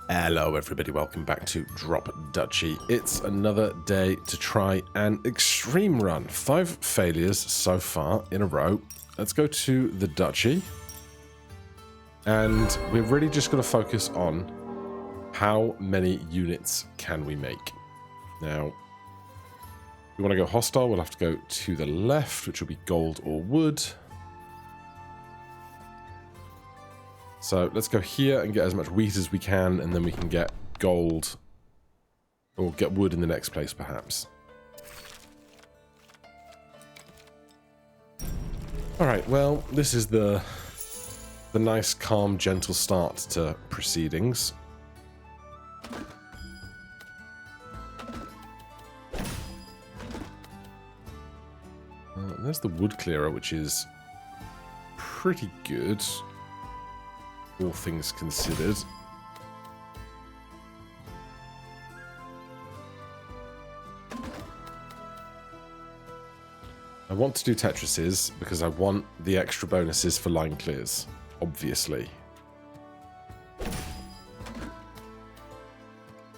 Hello everybody, welcome back to Drop Duchy. It's another day to try an extreme run. 5 failures so far in a row. Let's go to the Duchy. And we're really just going to focus on how many units can we make. Now, if we want to go hostile, we'll have to go to the left, which will be gold or wood. So let's go here and get as much wheat as we can, and then we can get gold or get wood in the next place, perhaps. Alright, well, this is the nice, calm, gentle start to proceedings. There's the wood clearer, which is pretty good. All things considered. I want to do Tetrises because I want the extra bonuses for line clears, obviously.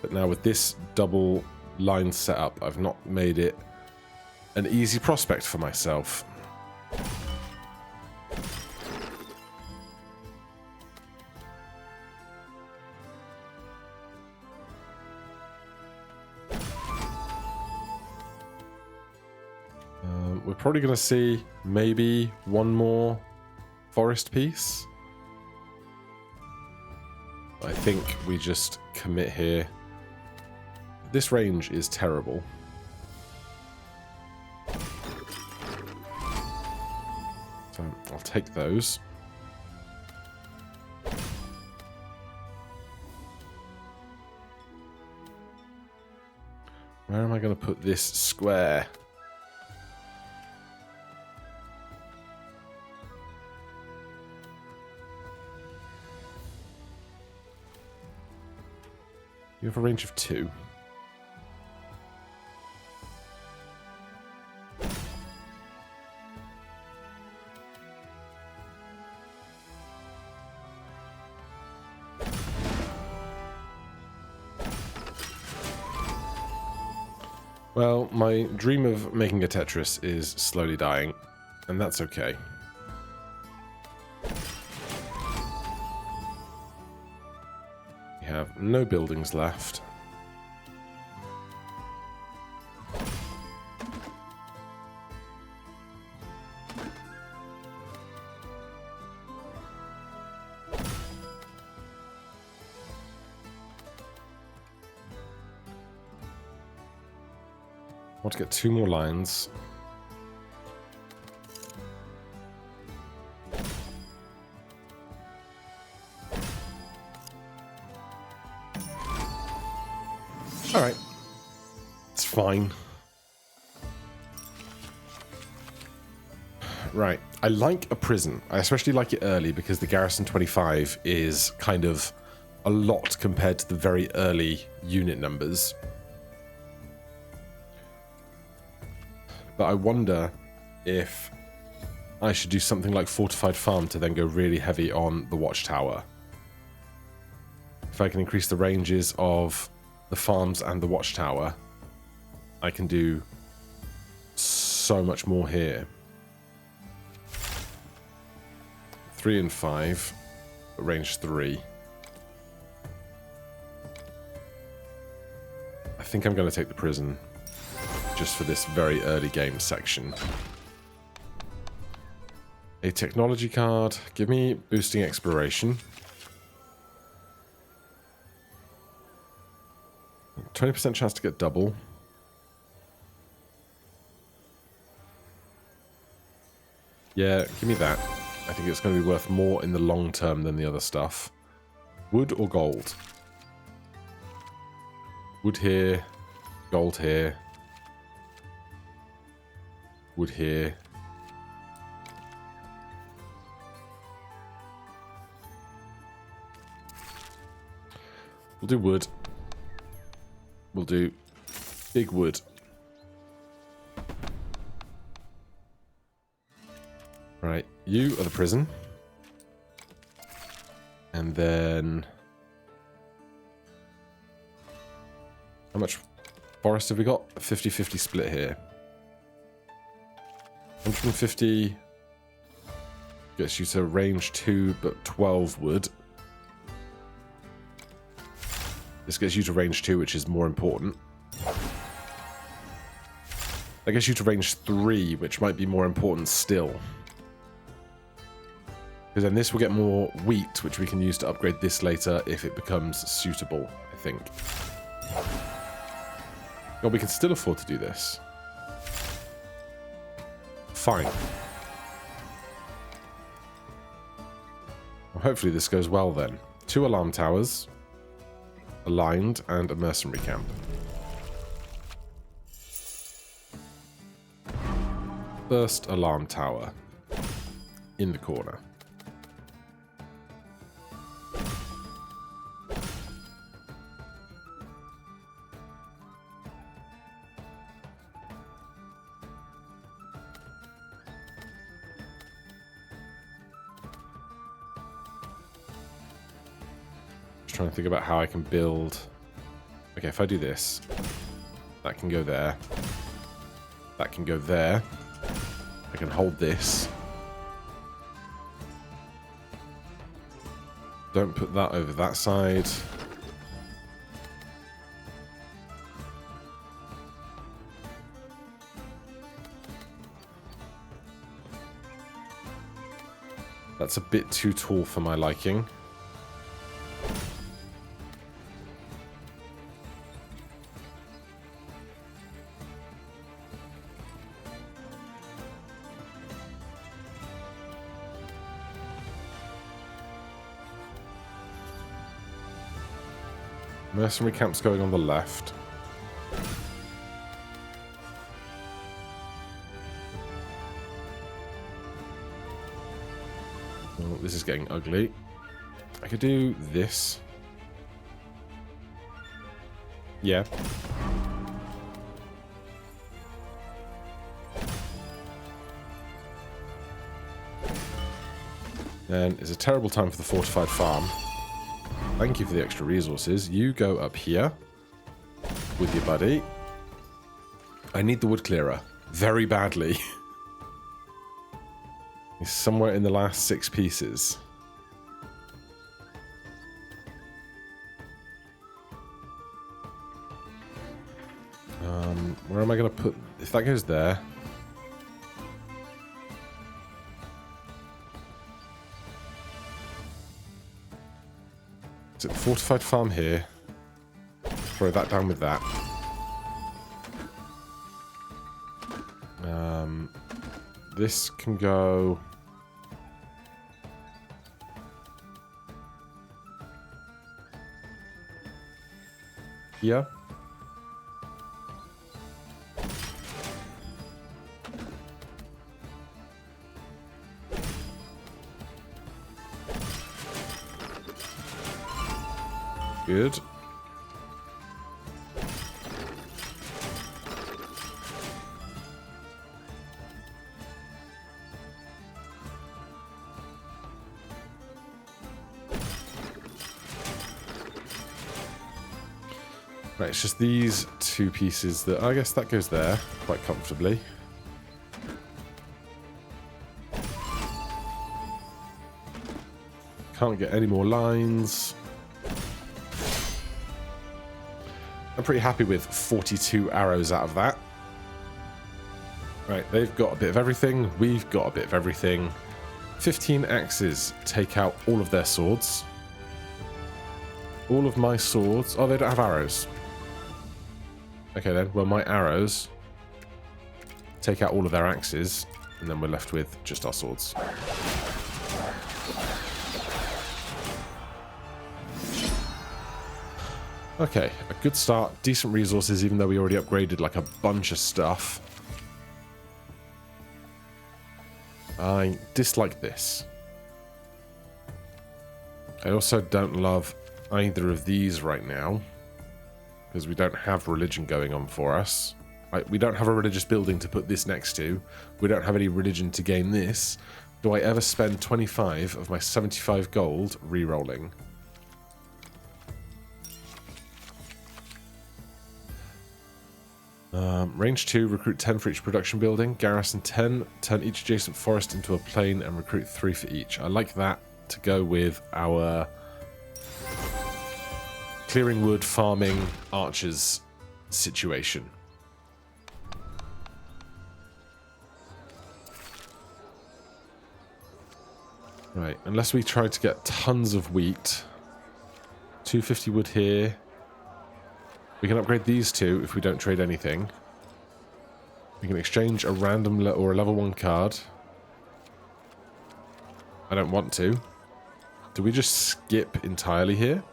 But now with this double line setup, I've not made it an easy prospect for myself. We're probably going to see maybe one more forest piece. I think we just commit here. This range is terrible. So I'll take those. Where am I going to put this square? You have a range of 2. Well, my dream of making a Tetris is slowly dying, and that's okay. We have no buildings left. I want to get 2 more lines. Alright. It's fine. Right. I like a prison. I especially like it early because the Garrison 25 is kind of a lot compared to the very early unit numbers. But I wonder if I should do something like Fortified Farm to then go really heavy on the Watchtower. If I can increase the ranges of the farms and the Watchtower, I can do so much more here. 3 and 5, range 3. I think I'm going to take the prison. Just for this very early game section. A technology card. Give me boosting exploration. 20% chance to get double. Yeah, give me that. I think it's going to be worth more in the long term than the other stuff. Wood or gold? Wood here. Gold here. Wood here. We'll do wood. We'll do big wood. Right, you are the prison. And then How much forest have we got? A 50-50 split here. 150 gets you to range 2, but 12 wood. This gets you to range 2, which is more important. That gets you to range 3, which might be more important still. Because then this will get more wheat, which we can use to upgrade this later if it becomes suitable, I think. Well, we can still afford to do this. Fine. Well, hopefully this goes well then. 2 alarm towers, aligned, and a mercenary camp. First alarm tower in the corner. Just trying to think about how I can build. Okay, if I do this, that can go there. That can go there. I can hold this. Don't put that over that side. That's a bit too tall for my liking. Mercenary camp's going on the left. Oh, this is getting ugly. I could do this. Yeah. Then it's a terrible time for the fortified farm. Thank you for the extra resources. You go up here with your buddy. I need the wood clearer very badly. He's somewhere in the last 6 pieces. Where am I going to put... If that goes there... Is it fortified farm here? Throw that down with that. This can go... here. Good. Right, it's just these 2 pieces that... I guess that goes there quite comfortably. Can't get any more lines. I'm pretty happy with 42 arrows out of that. Right, they've got a bit of everything. We've got a bit of everything. 15 axes take out all of their swords. All of my swords... Oh, they don't have arrows. Okay then, well my arrows take out all of their axes, and then we're left with just our swords. Okay, a good start, decent resources, even though we already upgraded like a bunch of stuff. I dislike this. I also don't love either of these right now, because we don't have religion going on for us. We don't have a religious building to put this next to. We don't have any religion to gain this. Do I ever spend 25 of my 75 gold re-rolling? Range 2, recruit 10 for each production building. Garrison 10, turn each adjacent forest into a plain and recruit 3 for each. I like that to go with our clearing wood, farming, archers situation. Right, unless we try to get tons of wheat. 250 wood here. We can upgrade these two if we don't trade anything. We can exchange a random or a level 1 card. I don't want to. Do we just skip entirely here?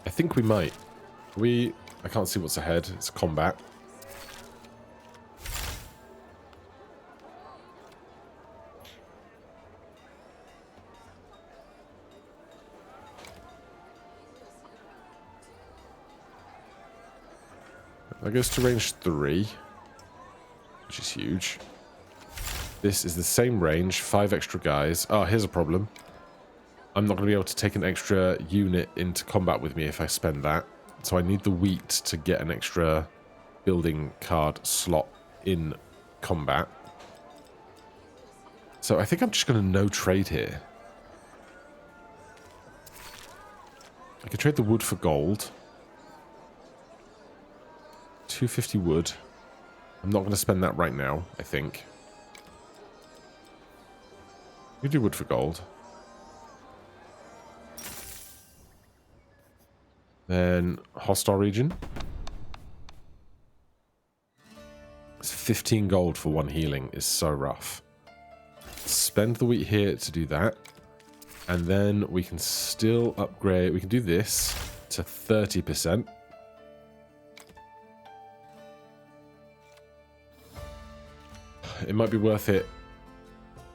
I think we might. I can't see what's ahead. It's combat. That goes to range 3, which is huge. This is the same range, 5 extra guys. Oh, here's a problem. I'm not going to be able to take an extra unit into combat with me if I spend that. So I need the wheat to get an extra building card slot in combat. So I think I'm just going to no trade here. I can trade the wood for gold. 250 wood. I'm not going to spend that right now, I think. We do wood for gold. Then hostile region. It's 15 gold for 1 healing is so rough. Spend the wheat here to do that. And then we can still upgrade. We can do this to 30%. It might be worth it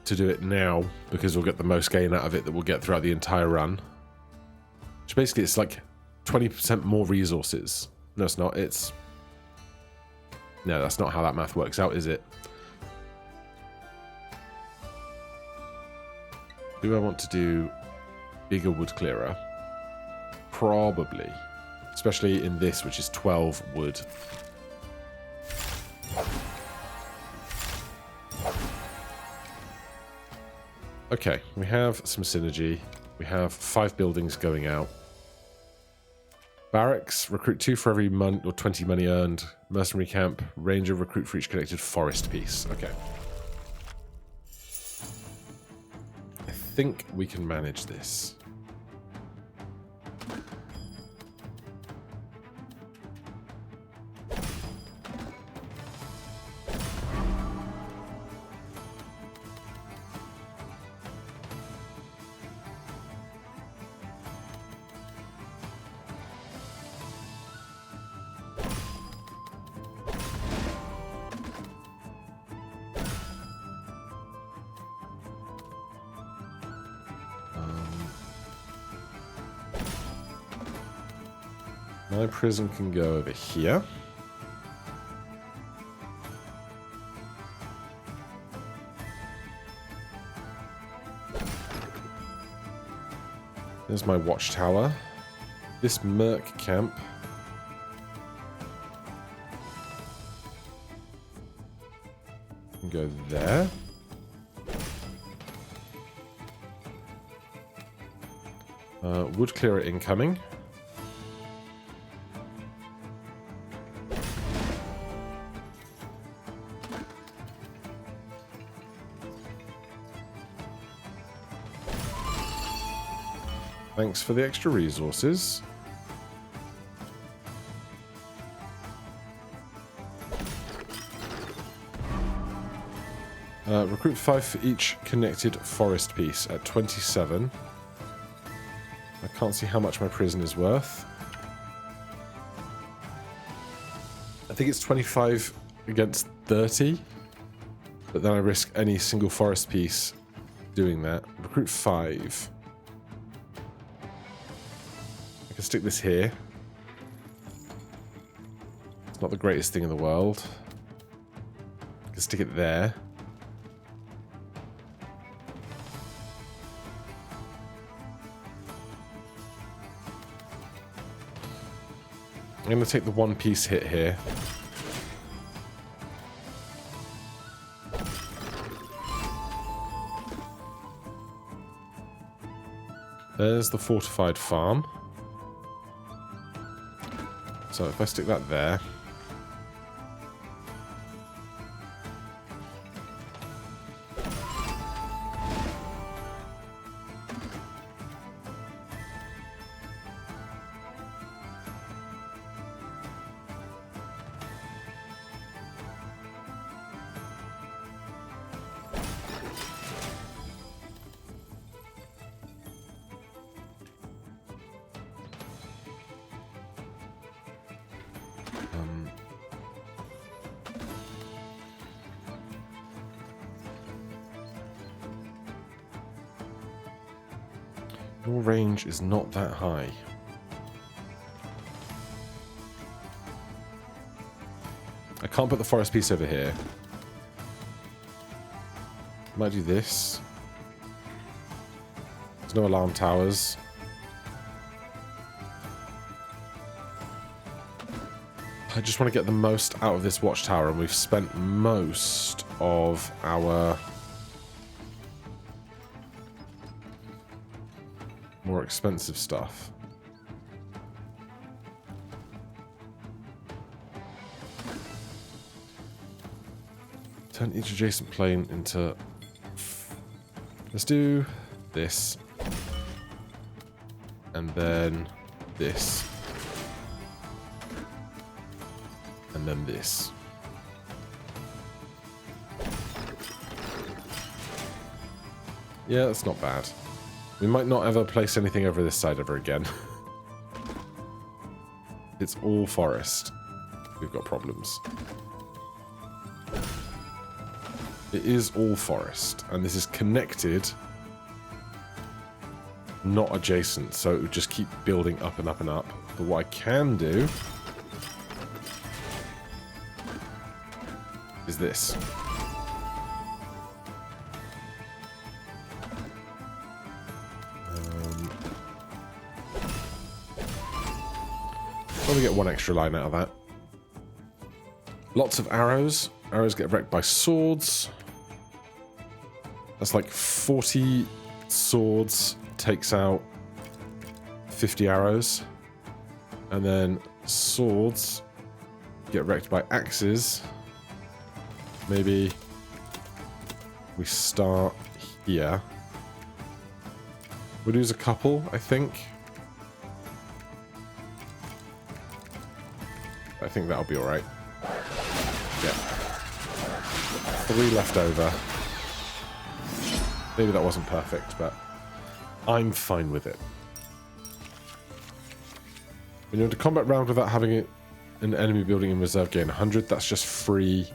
to do it now because we'll get the most gain out of it that we'll get throughout the entire run. Which basically it's like 20% more resources. No, it's not. It's... No, that's not how that math works out, is it? Do I want to do bigger wood clearer? Probably. Especially in this, which is 12 wood. Okay, we have some synergy. We have 5 buildings going out. Barracks, recruit 2 for every month or 20 money earned. Mercenary camp, ranger, recruit for each connected forest piece. Okay. I think we can manage this. My prison can go over here. There's my watchtower. This merc camp. Can go there. Wood clearer incoming. Thanks for the extra resources. Recruit 5 for each connected forest piece at 27. I can't see how much my prison is worth. I think it's 25 against 30. But then I risk any single forest piece doing that. Recruit 5. I can stick this here. It's not the greatest thing in the world. I can stick it there. I'm going to take the one-piece hit here. There's the fortified farm. So if I stick that there... Your range is not that high. I can't put the forest piece over here. Might do this. There's no alarm towers. I just want to get the most out of this watchtower, and we've spent most of our more expensive stuff. Turn each adjacent plane into... Let's do this. And then this. And then this. Yeah, that's not bad. We might not ever place anything over this side ever again. It's all forest. We've got problems. It is all forest, and this is connected, not adjacent, so it would just keep building up and up and up. But what I can do is this. Probably get one extra line out of that. Lots of arrows. Arrows get wrecked by swords. That's like 40 swords takes out 50 arrows. And then swords get wrecked by axes. Maybe we start here. We'll lose a couple, I think. I think that'll be alright. Yeah. 3 left over. Maybe that wasn't perfect, but I'm fine with it. When you're in a combat round without having an enemy building in reserve gain 100, that's just free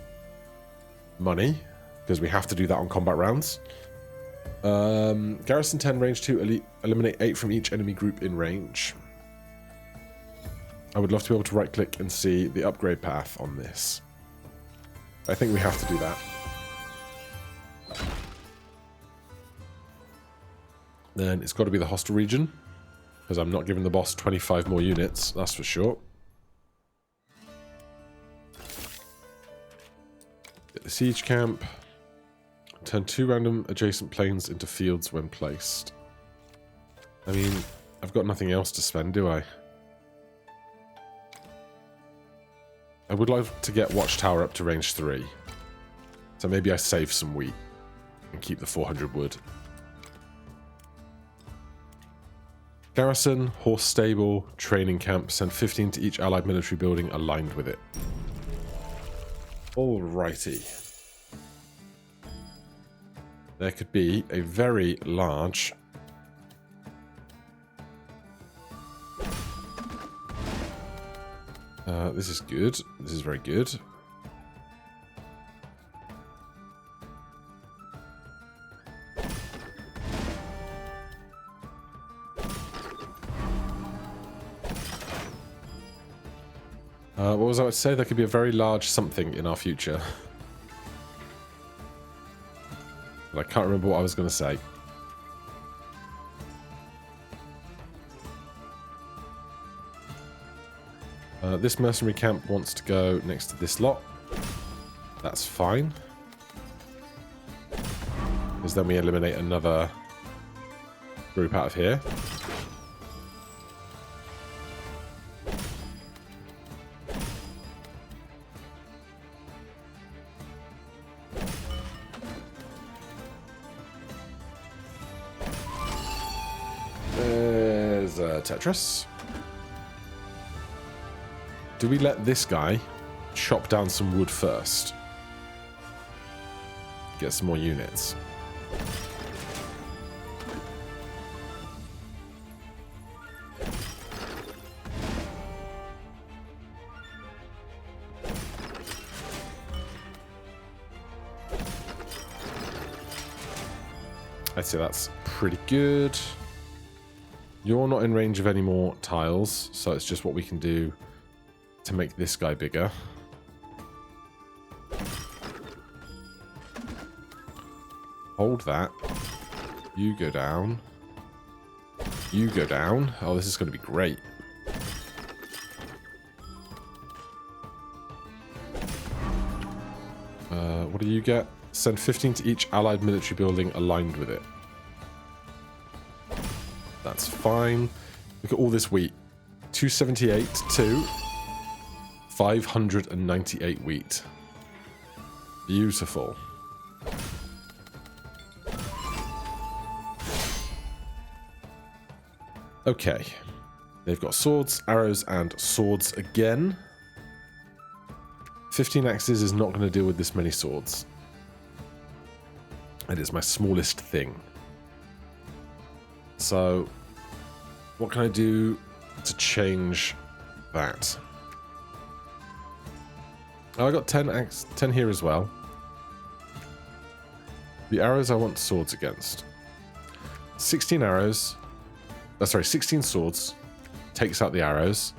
money, because we have to do that on combat rounds. Garrison 10, range 2, eliminate 8 from each enemy group in range. I would love to be able to right-click and see the upgrade path on this. I think we have to do that. Then it's got to be the hostile region, because I'm not giving the boss 25 more units, that's for sure. Get the siege camp. Turn 2 random adjacent planes into fields when placed. I mean, I've got nothing else to spend, do I? I would like to get Watchtower up to range 3. So maybe I save some wheat and keep the 400 wood. Garrison, horse stable, training camp. Send 15 to each allied military building aligned with it. Alrighty. There could be a very large... this is good. This is very good. What was I about to say? There could be a very large something in our future. But I can't remember what I was going to say. This mercenary camp wants to go next to this lot. That's fine. Because then we eliminate another group out of here. There's Tetris. Do we let this guy chop down some wood first? Get some more units. I'd say that's pretty good. You're not in range of any more tiles, so it's just what we can do to make this guy bigger. Hold that. You go down. You go down. Oh, this is going to be great. What do you get? Send 15 to each allied military building aligned with it. That's fine. Look at all this wheat. 278 to 598 wheat. Beautiful. Okay. They've got swords, arrows, and swords again. 15 axes is not going to deal with this many swords. It is my smallest thing. So, what can I do to change that? Oh, I got 10 here as well. The arrows I want swords against. 16 arrows. 16 swords. Takes out the arrows.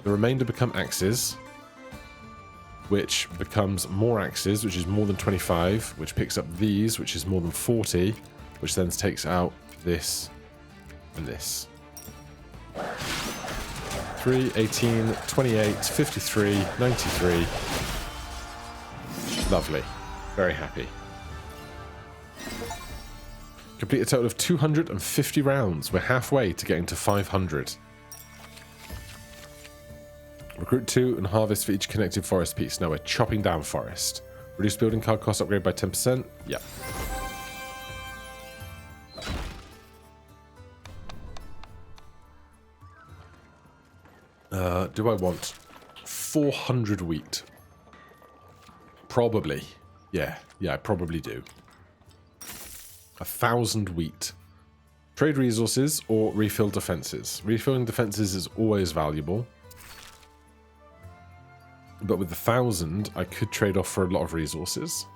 The remainder become axes. Which becomes more axes, which is more than 25. Which picks up these, which is more than 40. Which then takes out this and this. 3, 18, 28, 53, 93. Lovely. Very happy. Complete a total of 250 rounds. We're halfway to getting to 500. Recruit 2 and harvest for each connected forest piece. Now we're chopping down forest. Reduce building card cost upgrade by 10%. Yep. Do I want 400 wheat? Probably. Yeah, I probably do. 1,000 wheat. Trade resources or refill defenses. Refilling defenses is always valuable. But with 1,000, I could trade off for a lot of resources.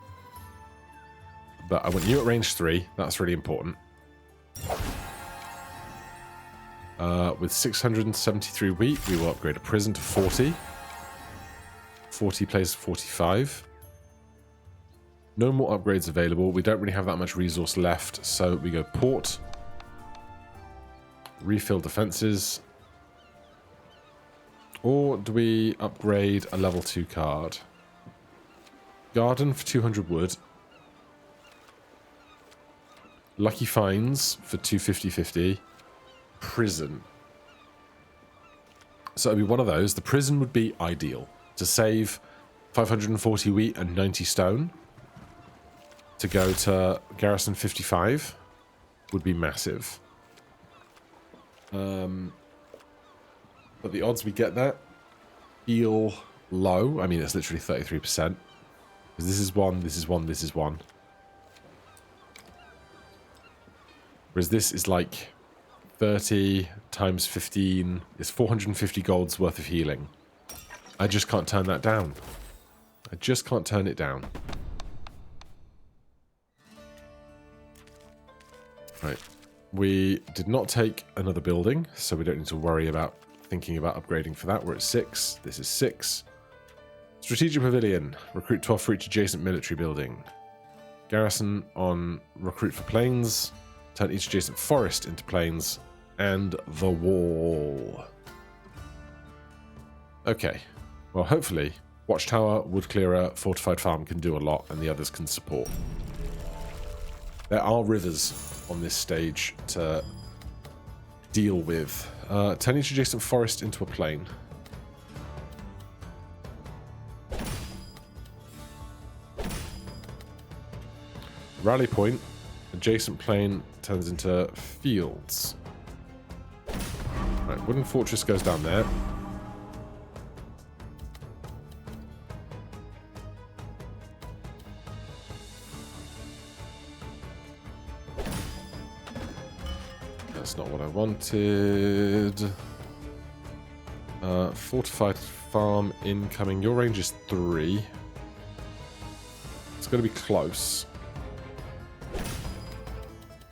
But I want you at range 3. That's really important. With 673 wheat, we will upgrade a prison to 40. 40 plays 45. No more upgrades available. We don't really have that much resource left, so we go port. Refill defenses. Or do we upgrade a level 2 card? Garden for 200 wood. Lucky finds for 250-50. Prison. So it'd be one of those. The prison would be ideal. To save 540 wheat and 90 stone. To go to garrison 55 would be massive. But the odds we get that feel low. I mean, it's literally 33%. Because this is one, this is one, this is one. Whereas this is like 30 times 15 is 450 gold's worth of healing. I just can't turn that down. I just can't turn it down. Right. We did not take another building, so we don't need to worry about thinking about upgrading for that. We're at 6. This is 6. Strategic Pavilion. Recruit 12 for each adjacent military building. Garrison on recruit for plains. Turn each adjacent forest into plains. And the wall. Okay. Well, hopefully, Watchtower, Wood Clearer, Fortified Farm can do a lot, and the others can support. There are rivers on this stage to deal with. Turn each adjacent forest into a plain. Rally point, adjacent plain turns into fields. Right, wooden fortress goes down there. That's not what I wanted. Fortified farm incoming. Your range is 3. It's going to be close.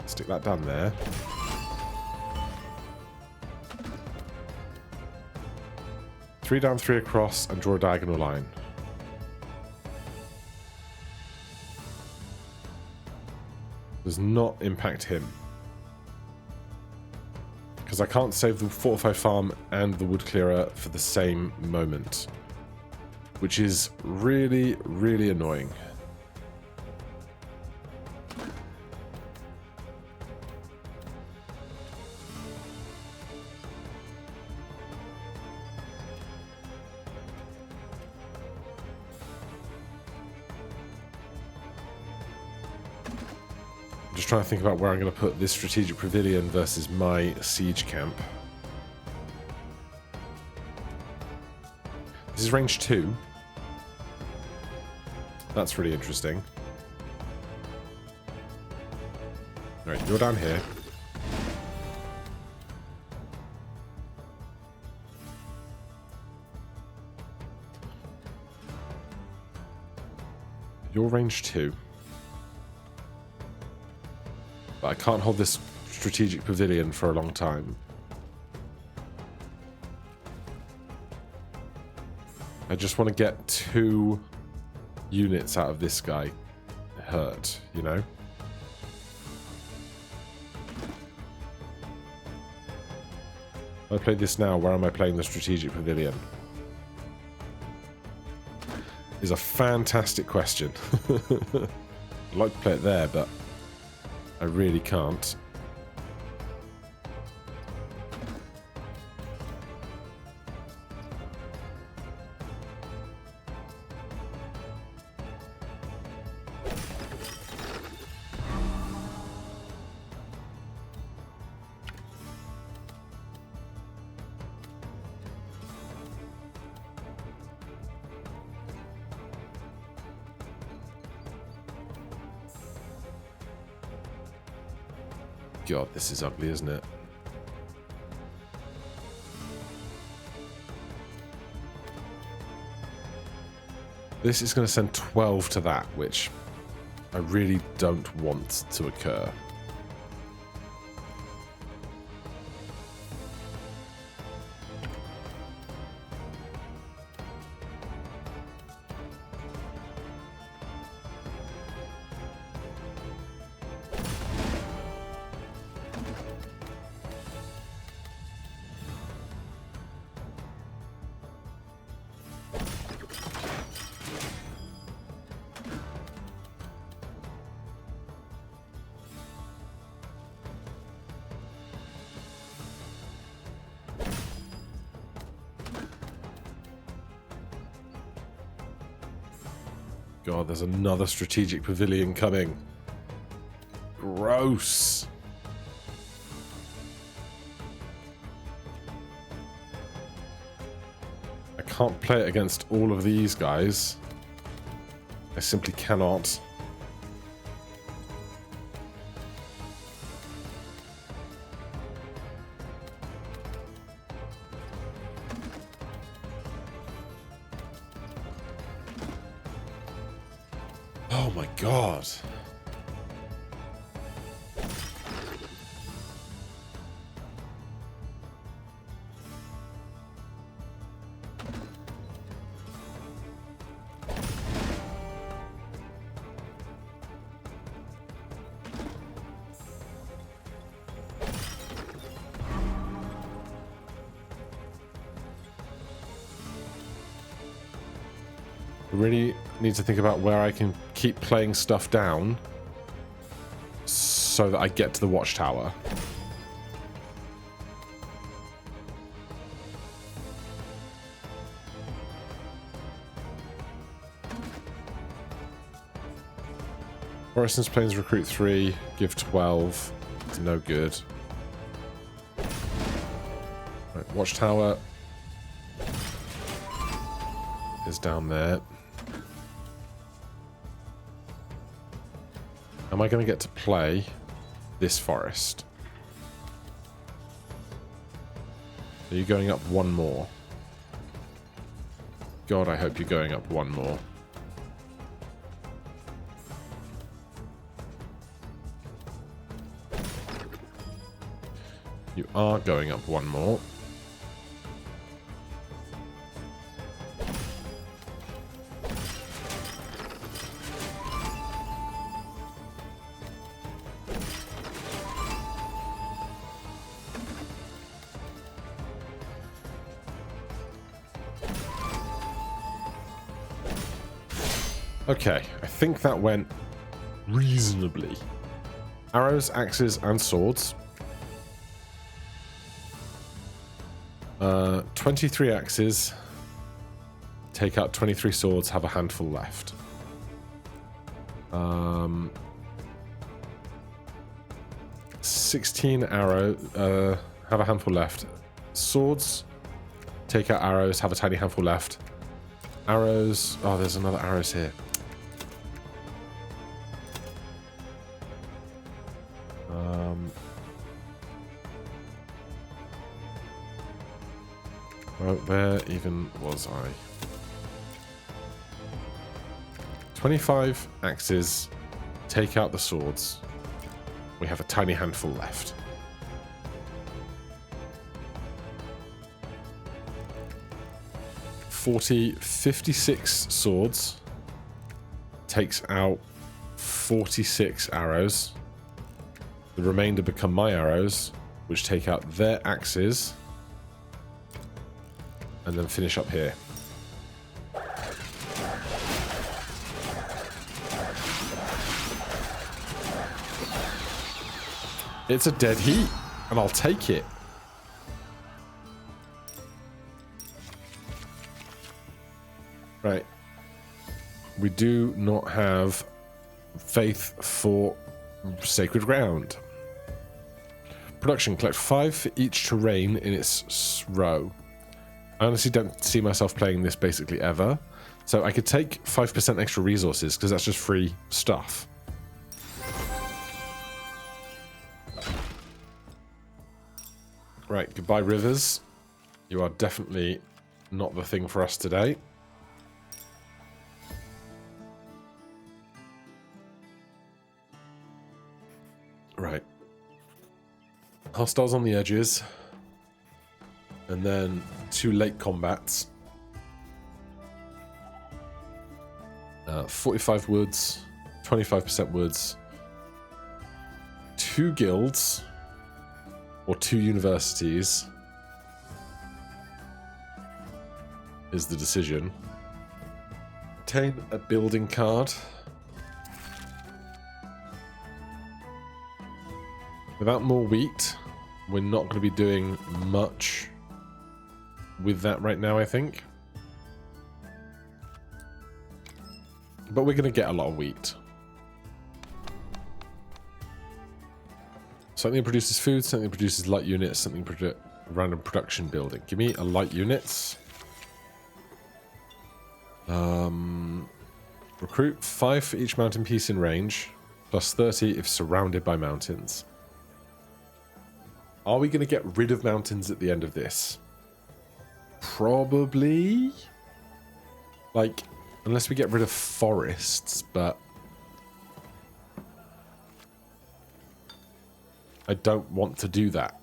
Stick that down there. Three down, 3 across, and draw a diagonal line. Does not impact him. Because I can't save the fortified farm and the wood clearer for the same moment. Which is really, really annoying. Just trying to think about where I'm going to put this strategic pavilion versus my siege camp. This is range 2. That's really interesting. Alright, you're down here. You're range 2. But I can't hold this strategic pavilion for a long time. I just want to get 2 units out of this guy hurt, you know? If I play this now, where am I playing the strategic pavilion? Is a fantastic question. I'd like to play it there, but I really can't. God, this is ugly, isn't it? This is going to send 12 to that, which I really don't want to occur. God, there's another strategic pavilion coming. Gross. I can't play it against all of these guys. I simply cannot. Oh my God. really need to think about where I can keep playing stuff down so that I get to the watchtower. Horizons Plains recruit 3, give 12. It's no good. Right, watchtower is down there. Am I going to get to play this forest? Are you going up one more? God, I hope you're going up one more. You are going up one more. Okay, I think that went reasonably. Arrows, axes, and swords. 23 axes. Take out 23 swords, have a handful left. 16 arrows, have a handful left. Swords, take out arrows, have a tiny handful left. Arrows, oh, there's another arrows here. Where even was I? 25 axes. Take out the swords. We have a tiny handful left. $56 swords. Takes out 46 arrows. The remainder become my arrows, which take out their axes. And then finish up here. It's a dead heat, and I'll take it. Right. We do not have faith for sacred ground. Production, collect 5 for each terrain in its row. I honestly don't see myself playing this basically ever. So I could take 5% extra resources because that's just free stuff. Right, goodbye rivers. You are definitely not the thing for us today. Right. Hostiles on the edges. And then 2 late combats. 45 woods, 25% woods. 2 guilds. Or 2 universities. Is the decision. Obtain a building card. Without more wheat, we're not going to be doing much with that right now, I think. But we're going to get a lot of wheat. Something produces food, something produces light units, something random production building. Give me a light units. Recruit 5 for each mountain piece in range, plus 30 if surrounded by mountains. Are we going to get rid of mountains at the end of this? Probably. Like, unless we get rid of forests, but I don't want to do that.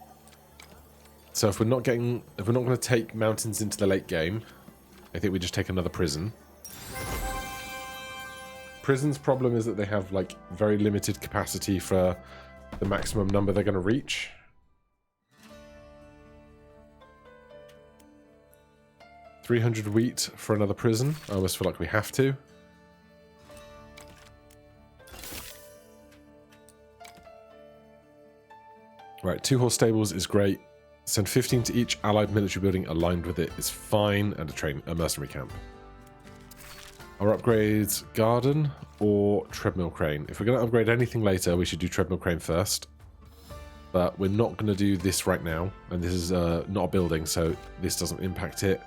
So if we're not going to take mountains into the late game, I think we just take another prison. Prison's problem is that they have like very limited capacity for the maximum number they're going to reach. 300 wheat for another prison. I almost feel like we have to. Right, 2 horse stables is great. Send 15 to each allied military building aligned with it is fine, and a mercenary camp. Our upgrades, garden or treadmill crane. If we're going to upgrade anything later, we should do treadmill crane first. But we're not going to do this right now, and this is not a building, so this doesn't impact it.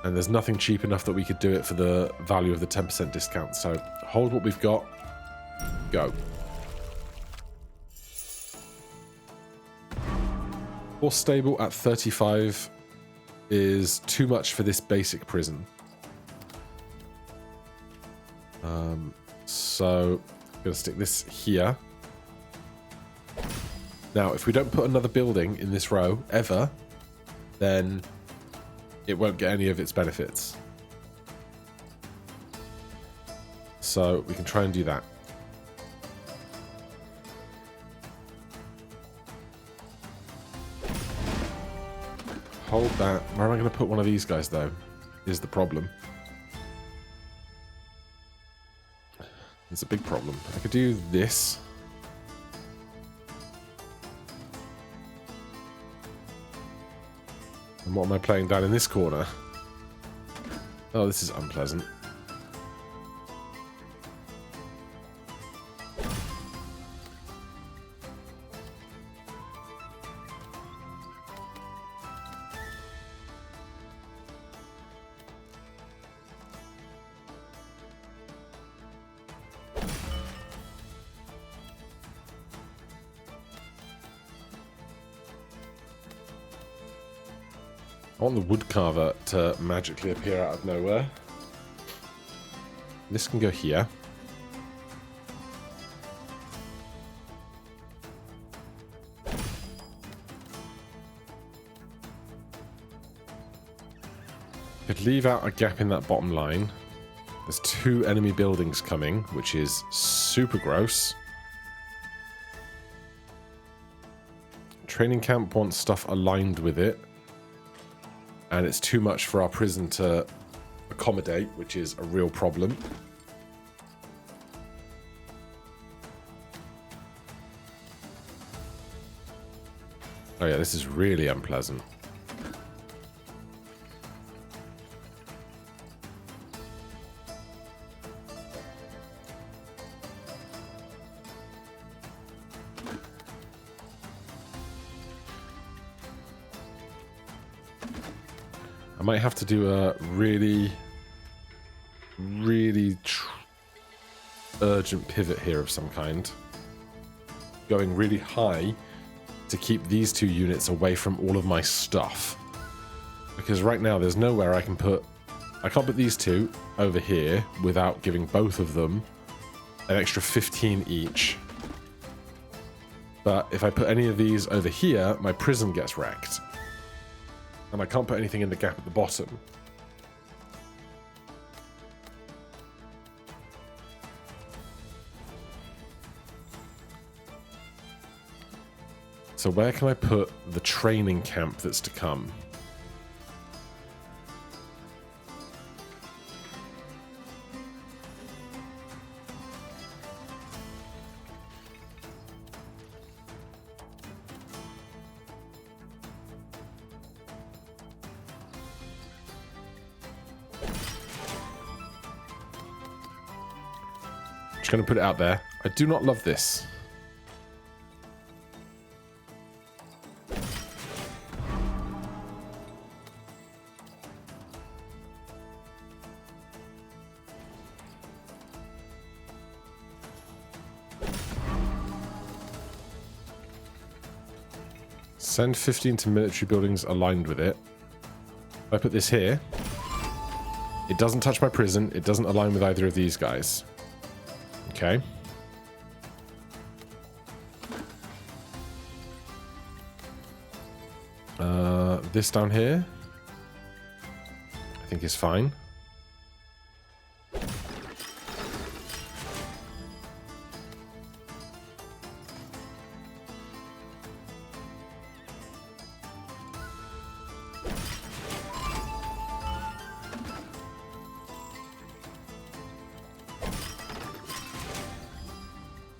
And there's nothing cheap enough that we could do it for the value of the 10% discount, so hold what we've got, go. Horse stable at 35 is too much for this basic prison. So I'm going to stick this here. Now, if we don't put another building in this row, ever, then it won't get any of its benefits. So we can try and do that. Hold that. Where am I going to put one of these guys, though, is the problem. It's a big problem. I could do this. And what am I playing down in this corner? Oh, this is unpleasant. I want the woodcarver to magically appear out of nowhere. This can go here. Could leave out a gap in that bottom line. There's 2 enemy buildings coming, which is super gross. Training camp wants stuff aligned with it. And it's too much for our prison to accommodate, which is a real problem. Oh yeah, this is really unpleasant. I might have to do a really urgent pivot here of some kind. Going really high to keep these 2 units away from all of my stuff. Because right now there's nowhere I can put... I can't put these 2 over here without giving both of them an extra 15 each. But if I put any of these over here, my prison gets wrecked. And I can't put anything in the gap at the bottom. So where can I put the training camp that's to come? Just going to put it out there. I do not love this. Send 15 to military buildings aligned with it. If I put this here, it doesn't touch my prison. It doesn't align with either of these guys. Okay. This down here, I think is fine.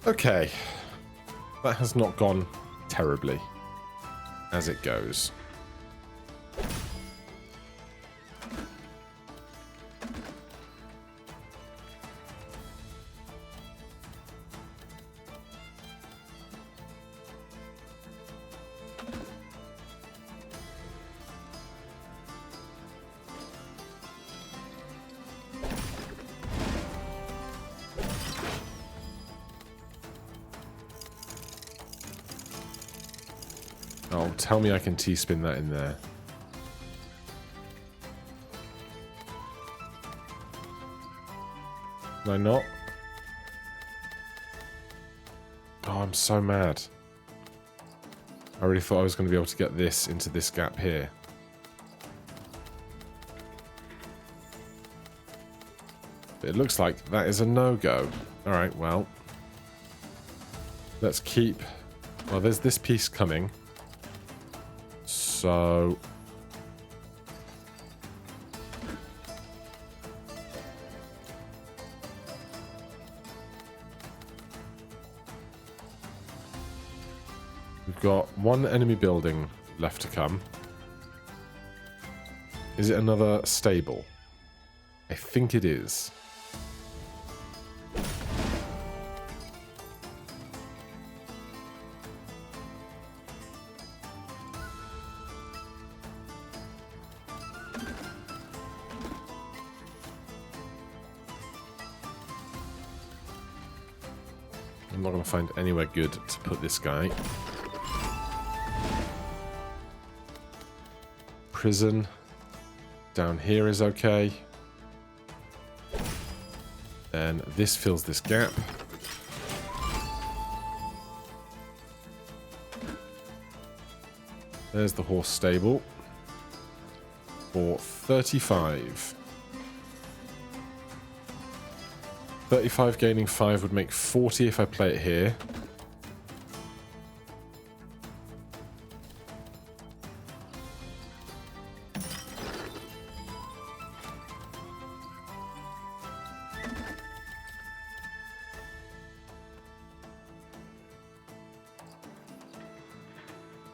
Okay. That has not gone terribly, as it goes. Oh, tell me I can T-spin that in there. Can I not? Oh, I'm so mad. I really thought I was going to be able to get this into this gap here. But it looks like that is a no-go. Alright, well. Let's keep... Well, there's this piece coming. So... We've got one enemy building left to come. Is it another stable? I think it is. I'm not going to find anywhere good to put this guy. Prison down here is okay. Then this fills this gap. There's the horse stable for 35. 35 gaining 5 would make 40 if I play it here.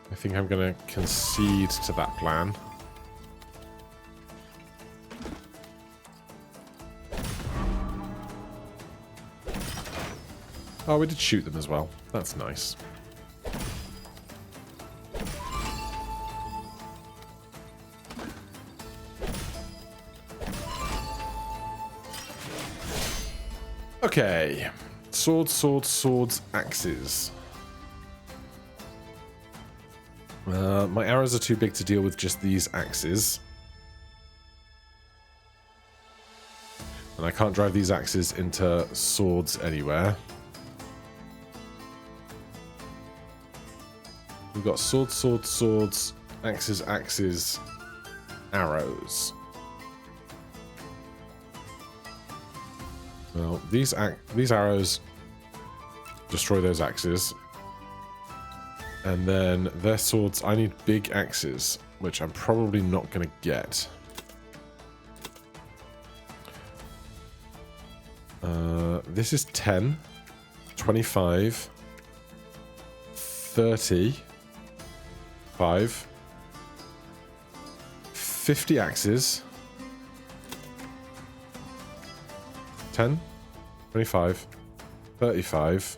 I think I'm going to concede to that plan. Oh, we did shoot them as well. That's nice. Okay. Swords, swords, swords, axes. My arrows are too big to deal with just these axes. And I can't drive these axes into swords anywhere. We've got swords, swords, swords, axes, axes, arrows. Well, these arrows destroy those axes. And then their swords, I need big axes, which I'm probably not going to get. This is 10, 25, 30, 5, 50 axes, 10, 25, 35,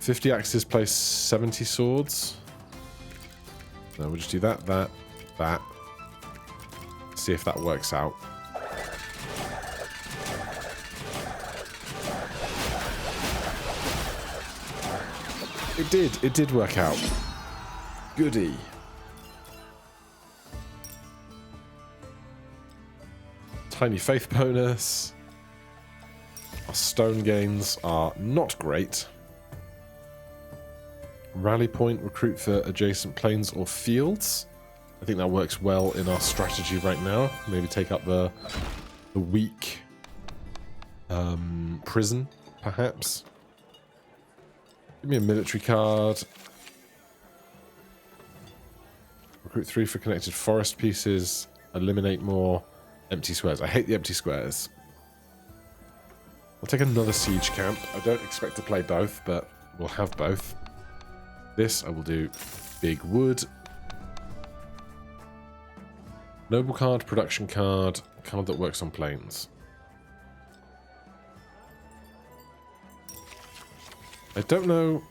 50 axes place 70 swords. No, we'll just do that, that, that. See if that works out. It did work out. Goody. Tiny faith bonus. Our stone gains are not great. Rally point, recruit for adjacent plains or fields. I think that works well in our strategy right now. Maybe take up the weak prison, perhaps. Give me a military card. Recruit 3 for connected forest pieces. Eliminate more empty squares. I hate the empty squares. I'll take another siege camp. I don't expect to play both, but we'll have both. This I will do big wood. Noble card, production card, card that works on planes. I don't know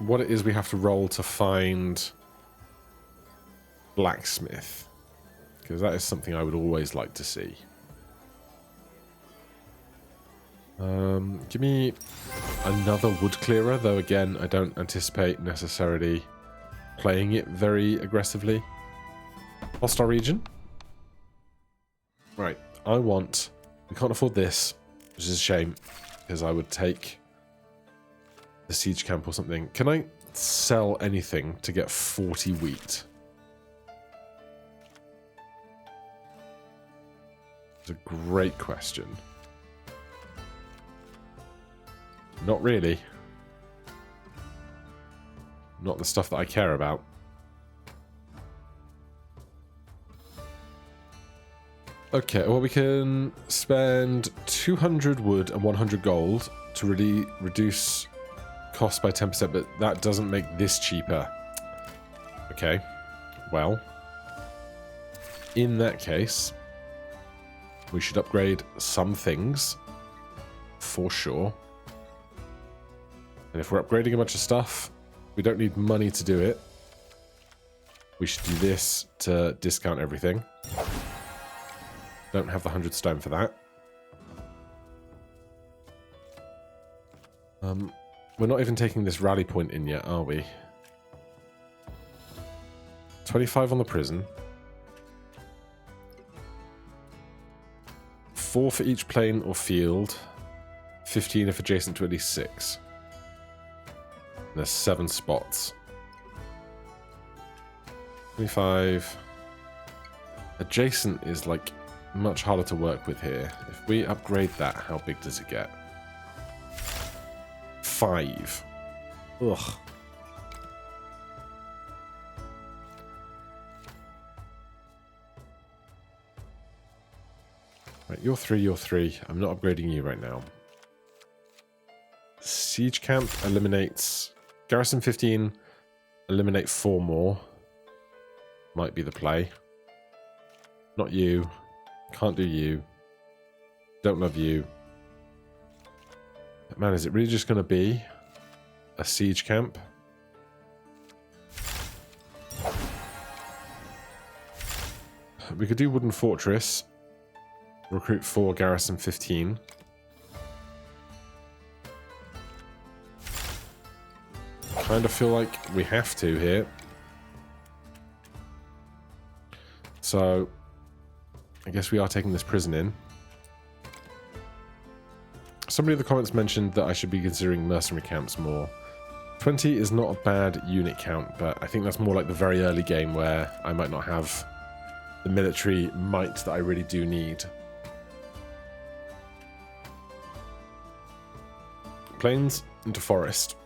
what it is we have to roll to find blacksmith, because that is something I would always like to see. Give me another wood clearer, though again, I don't anticipate necessarily playing it very aggressively. Hostile region. Right, we can't afford this, which is a shame, because I would take the siege camp or something. Can I sell anything to get 40 wheat? It's a great question. Not really. Not the stuff that I care about. Okay, well, we can spend 200 wood and 100 gold to really reduce cost by 10%, but that doesn't make this cheaper. Okay, well, in that case, we should upgrade some things, for sure. And if we're upgrading a bunch of stuff, we don't need money to do it. We should do this to discount everything. Don't have the 100 stone for that. We're not even taking this rally point in yet, are we? 25 on the prison. 4 for each plane or field. 15 if adjacent to at least 6. And there's 7 spots. 25. Adjacent is like much harder to work with here. If we upgrade that, how big does it get? 5. Ugh. Right, you're 3, you're 3. I'm not upgrading you right now. Siege camp eliminates... Garrison 15, eliminate 4 more. Might be the play. Not you. Can't do you. Don't love you. Man, is it really just going to be a siege camp? We could do wooden fortress. Recruit 4, garrison 15. Kind of feel like we have to here. So, I guess we are taking this prison in. Somebody in the comments mentioned that I should be considering mercenary camps more. 20 is not a bad unit count, but I think that's more like the very early game where I might not have the military might that I really do need. Plains into forest.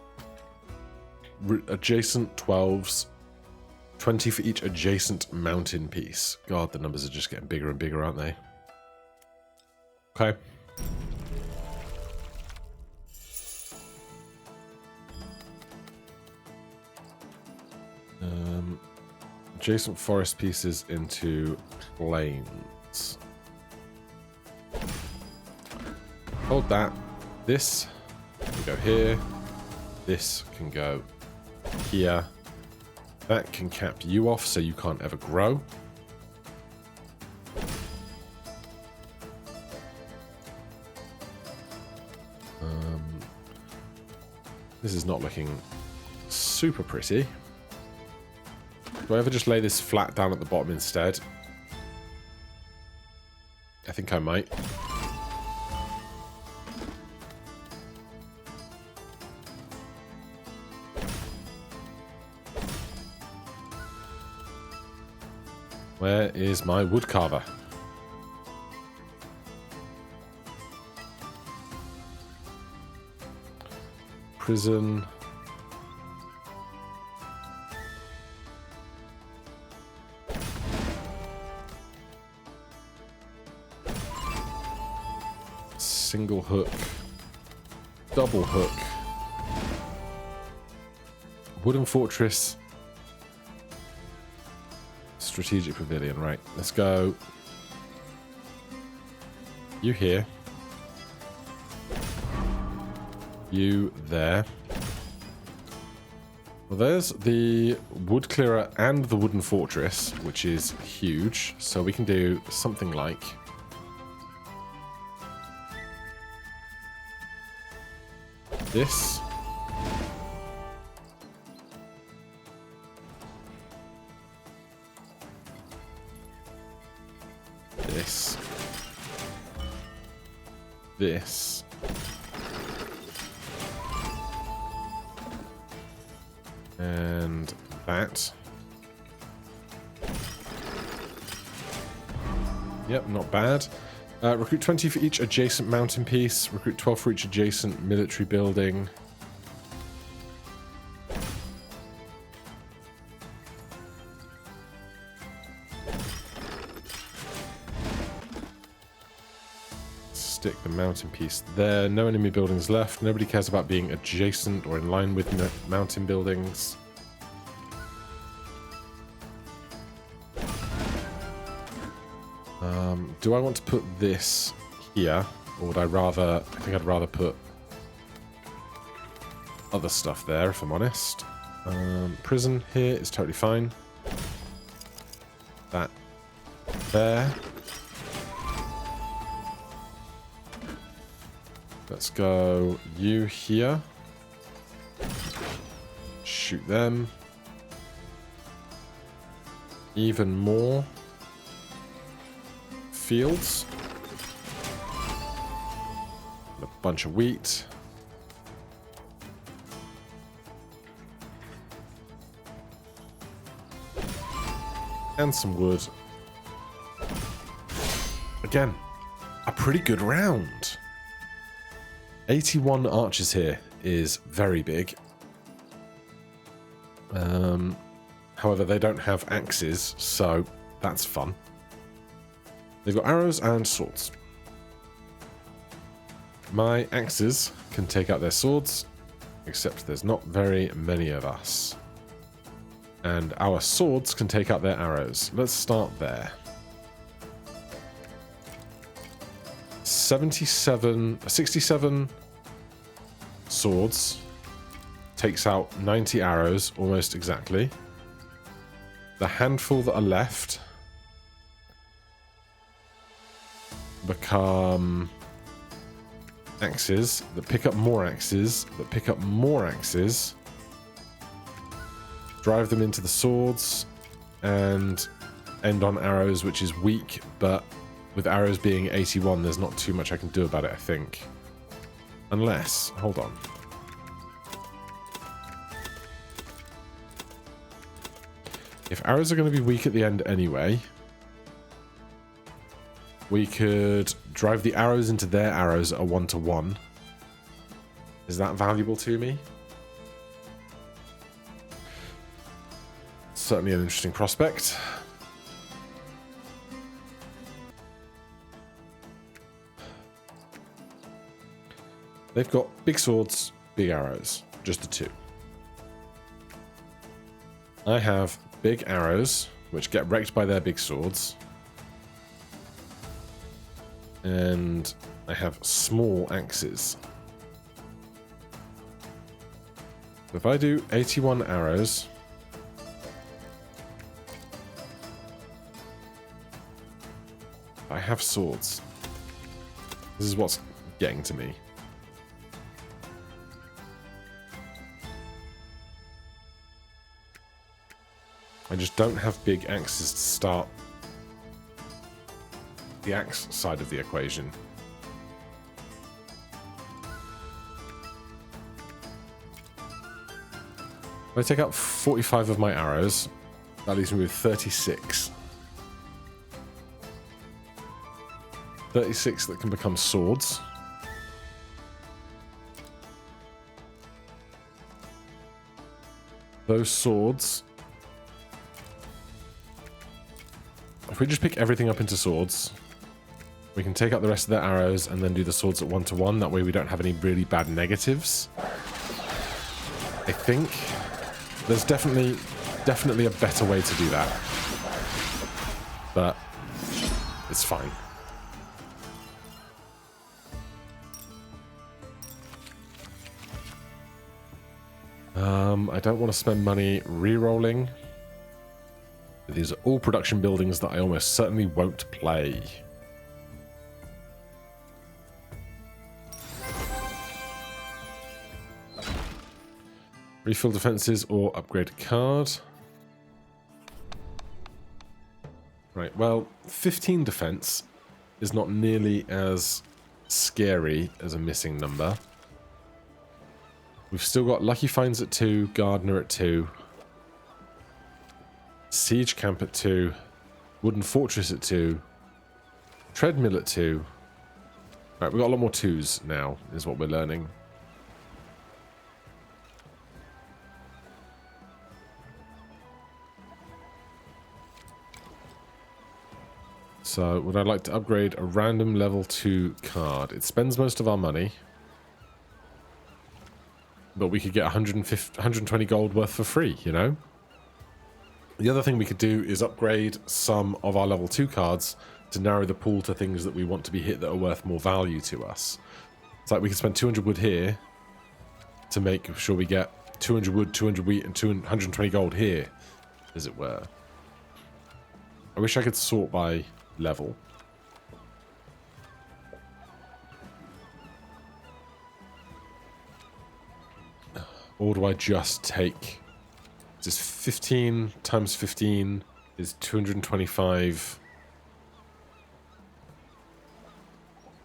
Adjacent 12s. 20 for each adjacent mountain piece. God, the numbers are just getting bigger and bigger, aren't they? Okay. Adjacent forest pieces into plains. Hold that. This can go here. This can go here. That can cap you off so you can't ever grow. This is not looking super pretty. Do I ever just lay this flat down at the bottom instead? I think I might. Where is my wood carver? Prison. Single hook. double hook. Wooden fortress. Strategic pavilion, right. Let's go. You here. You there. Well, there's the wood clearer and the wooden fortress, which is huge. So we can do something like this. This. This. And that. Yep, not bad. Recruit 20 for each adjacent mountain piece. Recruit 12 for each adjacent military building. Stick the mountain piece there. No enemy buildings left. Nobody cares about being adjacent or in line with mountain buildings. Do I want to put this here, or would I rather... I think I'd rather put other stuff there, if I'm honest. Prison here is totally fine. That there. Let's go you here. Shoot them. Even more fields. And a bunch of wheat. And some wood. Again, a pretty good round. 81 archers here is very big. However, they don't have axes, so that's fun. They've got arrows and swords. My axes can take out their swords, except there's not very many of us. And our swords can take out their arrows. Let's start there. 67 swords takes out 90 arrows almost exactly. The handful that are left become axes that pick up more axes that pick up more axes, drive them into the swords, and end on arrows, which is weak, but with arrows being 81, there's not too much I can do about it, I think. Unless, hold on. If arrows are going to be weak at the end anyway, we could drive the arrows into their arrows at a 1-to-1. Is that valuable to me? Certainly an interesting prospect. They've got big swords, big arrows. Just the two. I have big arrows, which get wrecked by their big swords. And I have small axes. If I do 81 arrows, I have swords. This is what's getting to me. I just don't have big axes to start the axe side of the equation. If I take out 45 of my arrows, that leaves me with 36. 36 that can become swords. Those swords... If we just pick everything up into swords, We can take out the rest of their arrows and then do the swords at 1-to-1. That way we don't have any really bad negatives. I think there's definitely a better way to do that. But it's fine. I don't want to spend money re-rolling. These are all production buildings that I almost certainly won't play. Refill defenses or upgrade a card. Right, well, 15 defense is not nearly as scary as a missing number. We've still got Lucky Finds at 2, Gardener at 2, Siege Camp at 2, Wooden Fortress at 2, Treadmill at 2. Right, we've got a lot more 2s now, is what we're learning. So, would I like to upgrade a random level 2 card? It spends most of our money. But we could get 120 gold worth for free, you know? The other thing we could do is upgrade some of our level 2 cards to narrow the pool to things that we want to be hit that are worth more value to us. It's like we could spend 200 wood here to make sure we get 200 wood, 200 wheat, and 220 gold here, as it were. I wish I could sort by level. Or do I just take... This is 15 times 15 is 225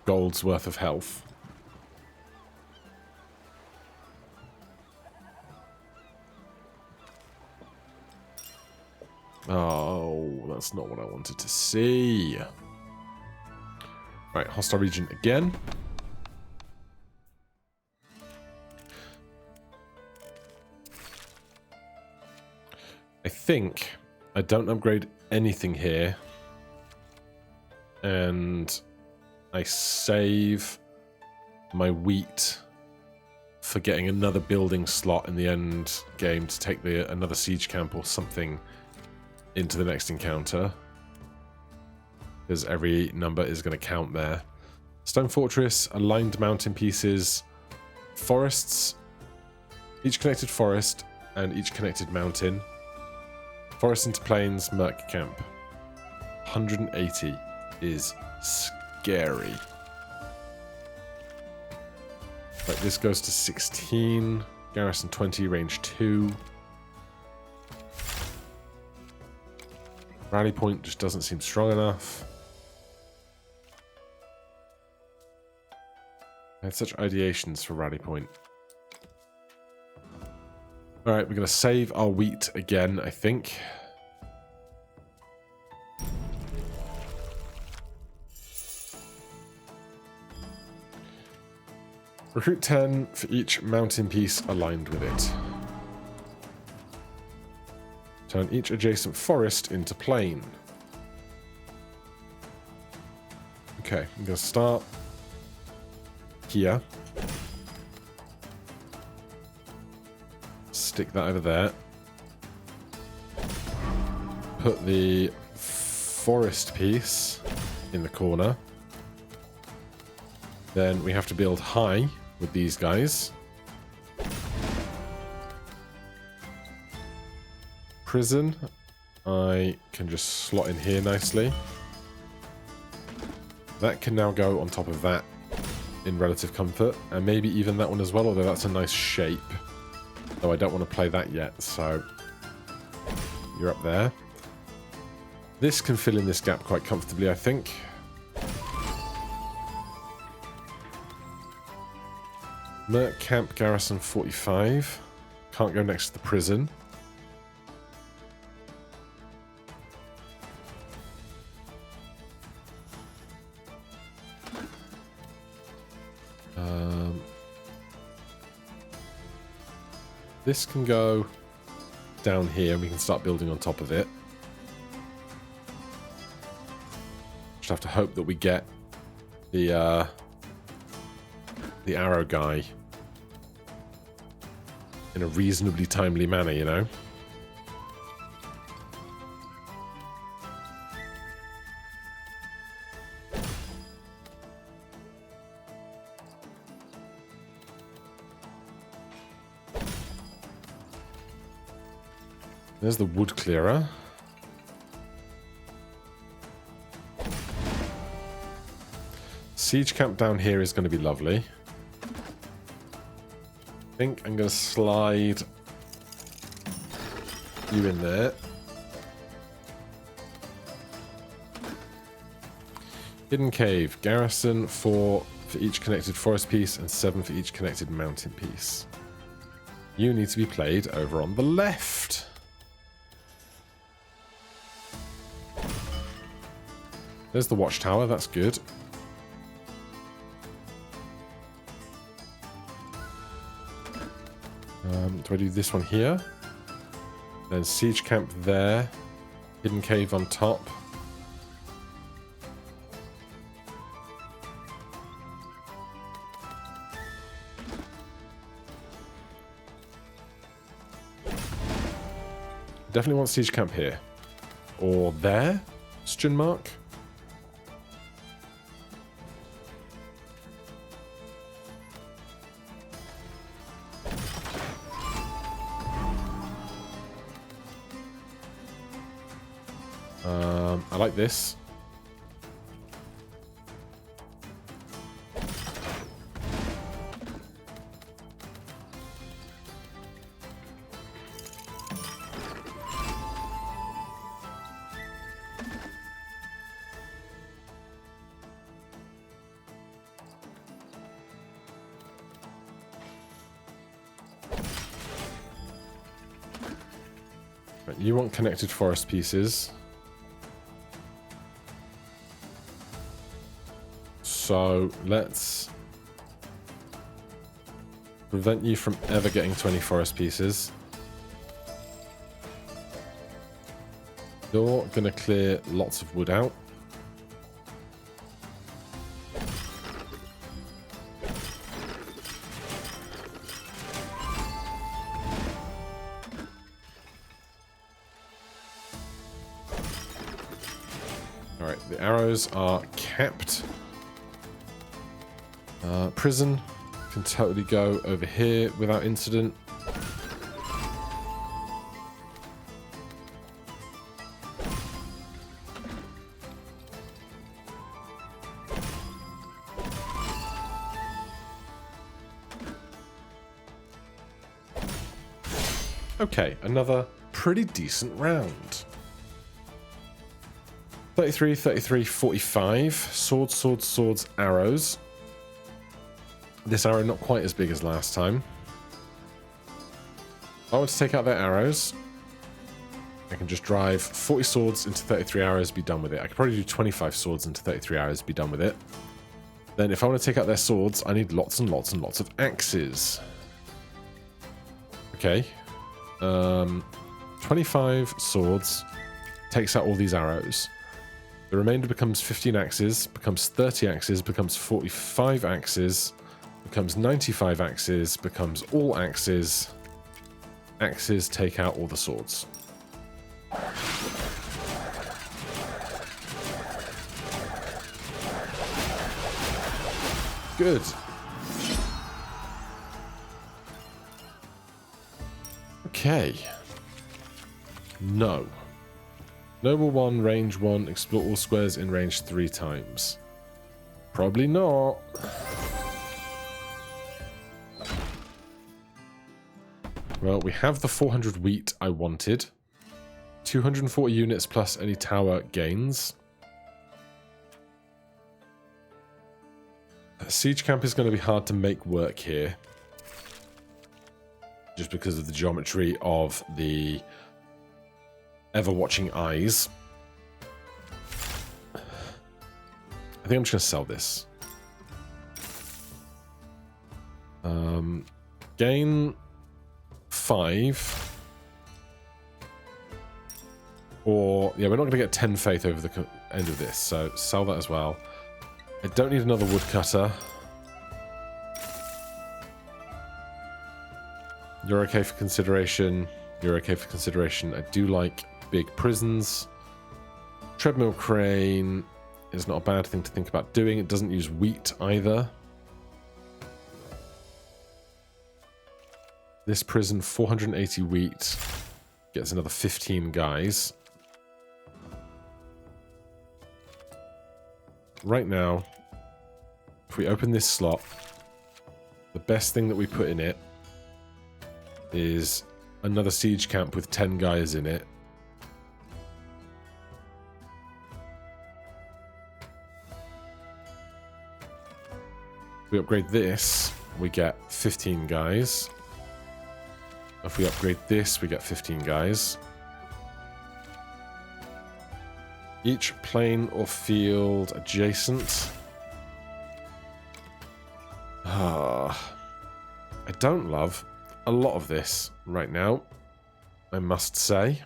gold's worth of health. Oh, that's not what I wanted to see. Right, hostile region again. I think I don't upgrade anything here. And I save my wheat for getting another building slot in the end game to take another siege camp or something into the next encounter. Because every number is going to count there. Stone Fortress, aligned mountain pieces, forests, each connected forest and each connected mountain. Forest into plains, Merc Camp. 180 is scary. Right, this goes to 16. Garrison 20, range 2. Rally point just doesn't seem strong enough. I had such ideations for rally point. Alright, we're going to save our wheat again, I think. Recruit 10 for each mountain piece aligned with it. Turn each adjacent forest into plain. Okay, I'm going to start here. Stick that over there. Put the forest piece in the corner. Then we have to build high with these guys. Prison. I can just slot in here nicely. That can now go on top of that in relative comfort. And maybe even that one as well, although that's a nice shape. Though I don't want to play that yet, so you're up there. This can fill in this gap quite comfortably, I think. Merc Camp Garrison 45. Can't go next to the prison. This can go down here and we can start building on top of it. Just have to hope that we get the arrow guy in a reasonably timely manner, you know? There's the wood clearer. Siege camp down here is going to be lovely. I think I'm going to slide you in there. Hidden cave. Garrison 4 for each connected forest piece and 7 for each connected mountain piece. You need to be played over on the left. There's the watchtower, that's good. Do I do this one here? Then siege camp there. Hidden cave on top. Definitely want siege camp here. Or there? Question mark. I like this. Right, you want connected forest pieces. So let's prevent you from ever getting to any forest pieces. You're going to clear lots of wood out. Alright, the arrows are capped. Prison can totally go over here without incident. Okay, another pretty decent round. 33, 33, 45. Swords, swords, swords, arrows. This arrow not quite as big as last time. If I want to take out their arrows, I can just drive 40 swords into 33 arrows, be done with it. I could probably do 25 swords into 33 arrows, be done with it. Then if I want to take out their swords, I need lots and lots and lots of axes. Okay. 25 swords takes out all these arrows. The remainder becomes 15 axes, becomes 30 axes, becomes 45 axes, becomes 95 axes, becomes all axes. Axes take out all the swords. Good. Okay. No. Noble 1, range 1, explore all squares in range 3 times. Probably not. Well, we have the 400 wheat I wanted. 240 units plus any tower gains. Siege camp is going to be hard to make work here. Just because of the geometry of the ever-watching eyes. I think I'm just going to sell this. Gain 5. Or, yeah, we're not going to get 10 faith over the end of this, so sell that as well. I don't need another woodcutter. You're okay for consideration. You're okay for consideration. I do like big prisons. Treadmill crane is not a bad thing to think about doing. It doesn't use wheat either. This prison, 480 wheat. Gets another 15 guys. Right now, if we open this slot, the best thing that we put in it is another siege camp with 10 guys in it. If we upgrade this, we get 15 guys. If we upgrade this, we get 15 guys. Each plane or field adjacent. I don't love a lot of this right now, I must say.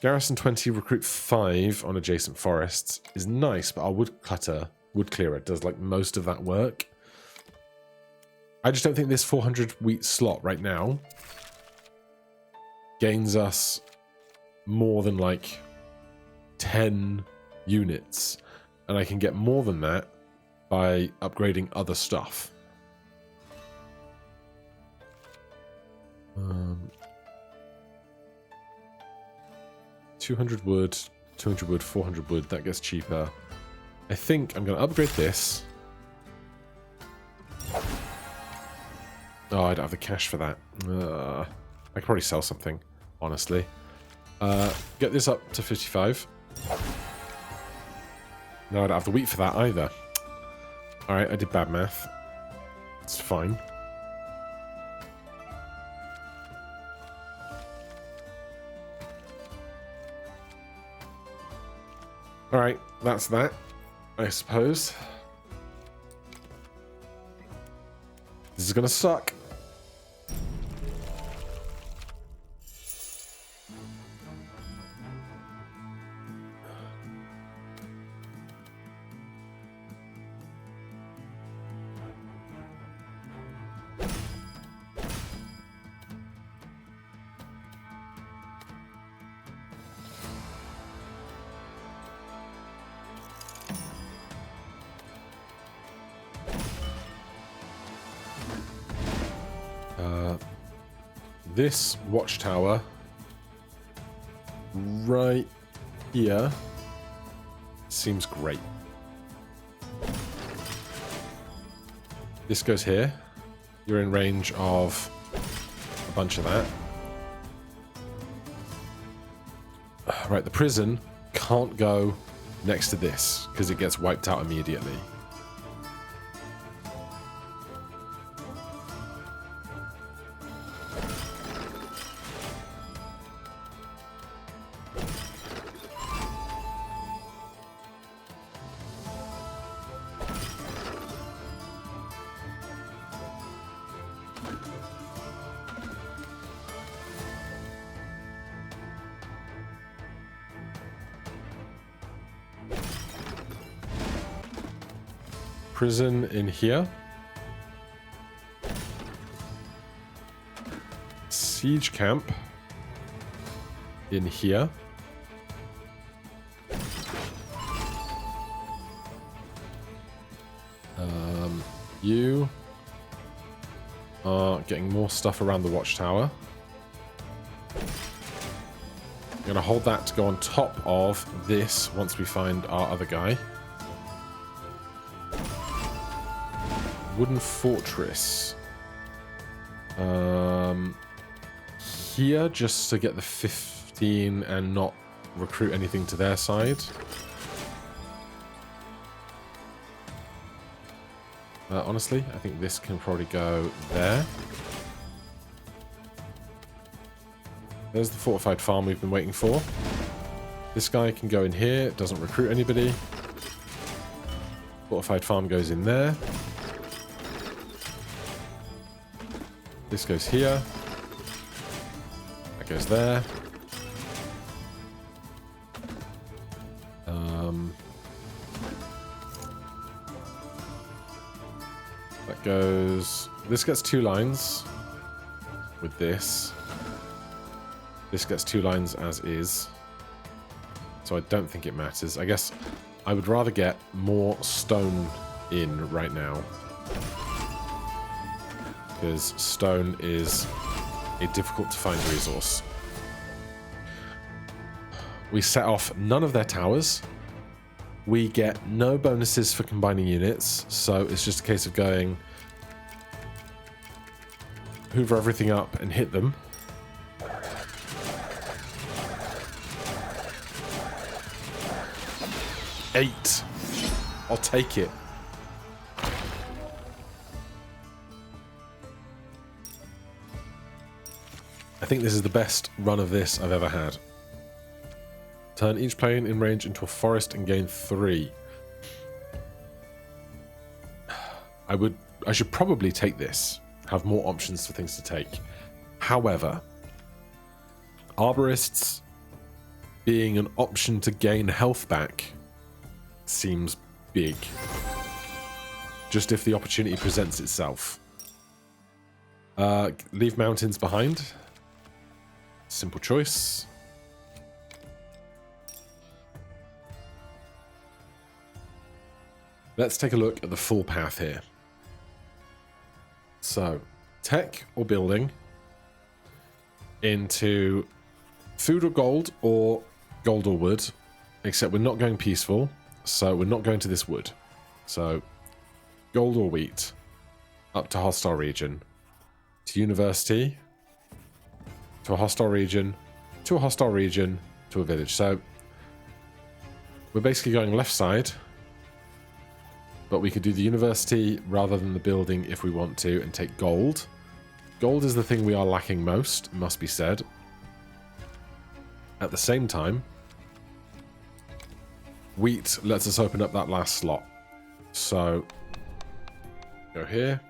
Garrison 20, recruit 5 on adjacent forests is nice, but our woodcutter, wood clearer, does like most of that work. I just don't think this 400 wheat slot right now gains us more than like 10 units, and I can get more than that by upgrading other stuff. 200 wood, 200 wood, 400 wood, that gets cheaper. I think I'm going to upgrade this. Oh, I don't have the cash for that. I could probably sell something, honestly. Get this up to 55. No, I don't have the wheat for that either. Alright, I did bad math. It's fine. Alright, that's that, I suppose. This is gonna suck. This watchtower right here seems great. This goes here. You're in range of a bunch of that. Right, the prison can't go next to this because it gets wiped out immediately. Prison in here. Siege camp in here. You are getting more stuff around the watchtower. I'm going to hold that to go on top of this once we find our other guy. Wooden fortress. Here, just to get the 15 and not recruit anything to their side. Honestly, I think this can probably go there. There's the fortified farm we've been waiting for. This guy can go in here. It doesn't recruit anybody. Fortified farm goes in there. This goes here. That goes there. That goes... This gets 2 lines with this. This gets 2 lines as is. So I don't think it matters. I guess I would rather get more stone in right now. Because stone is a difficult to find resource. We set off none of their towers. We get no bonuses for combining units, so it's just a case of going hoover everything up and hit them. Eight. I'll take it. I think this is the best run of this I've ever had. Turn each plane in range into a forest and gain 3. I should probably take this. Have more options for things to take. However, arborists being an option to gain health back seems big. Just if the opportunity presents itself. Leave mountains behind. Simple choice. Let's take a look at the full path here. So, tech or building into food or gold or wood, except we're not going peaceful, so we're not going to this wood. So, gold or wheat, up to hostile region, to university, to a hostile region, to a hostile region, to a village. So, we're basically going left side. But we could do the university rather than the building if we want to and take gold. Gold is the thing we are lacking most, must be said. At the same time, wheat lets us open up that last slot. So, go here.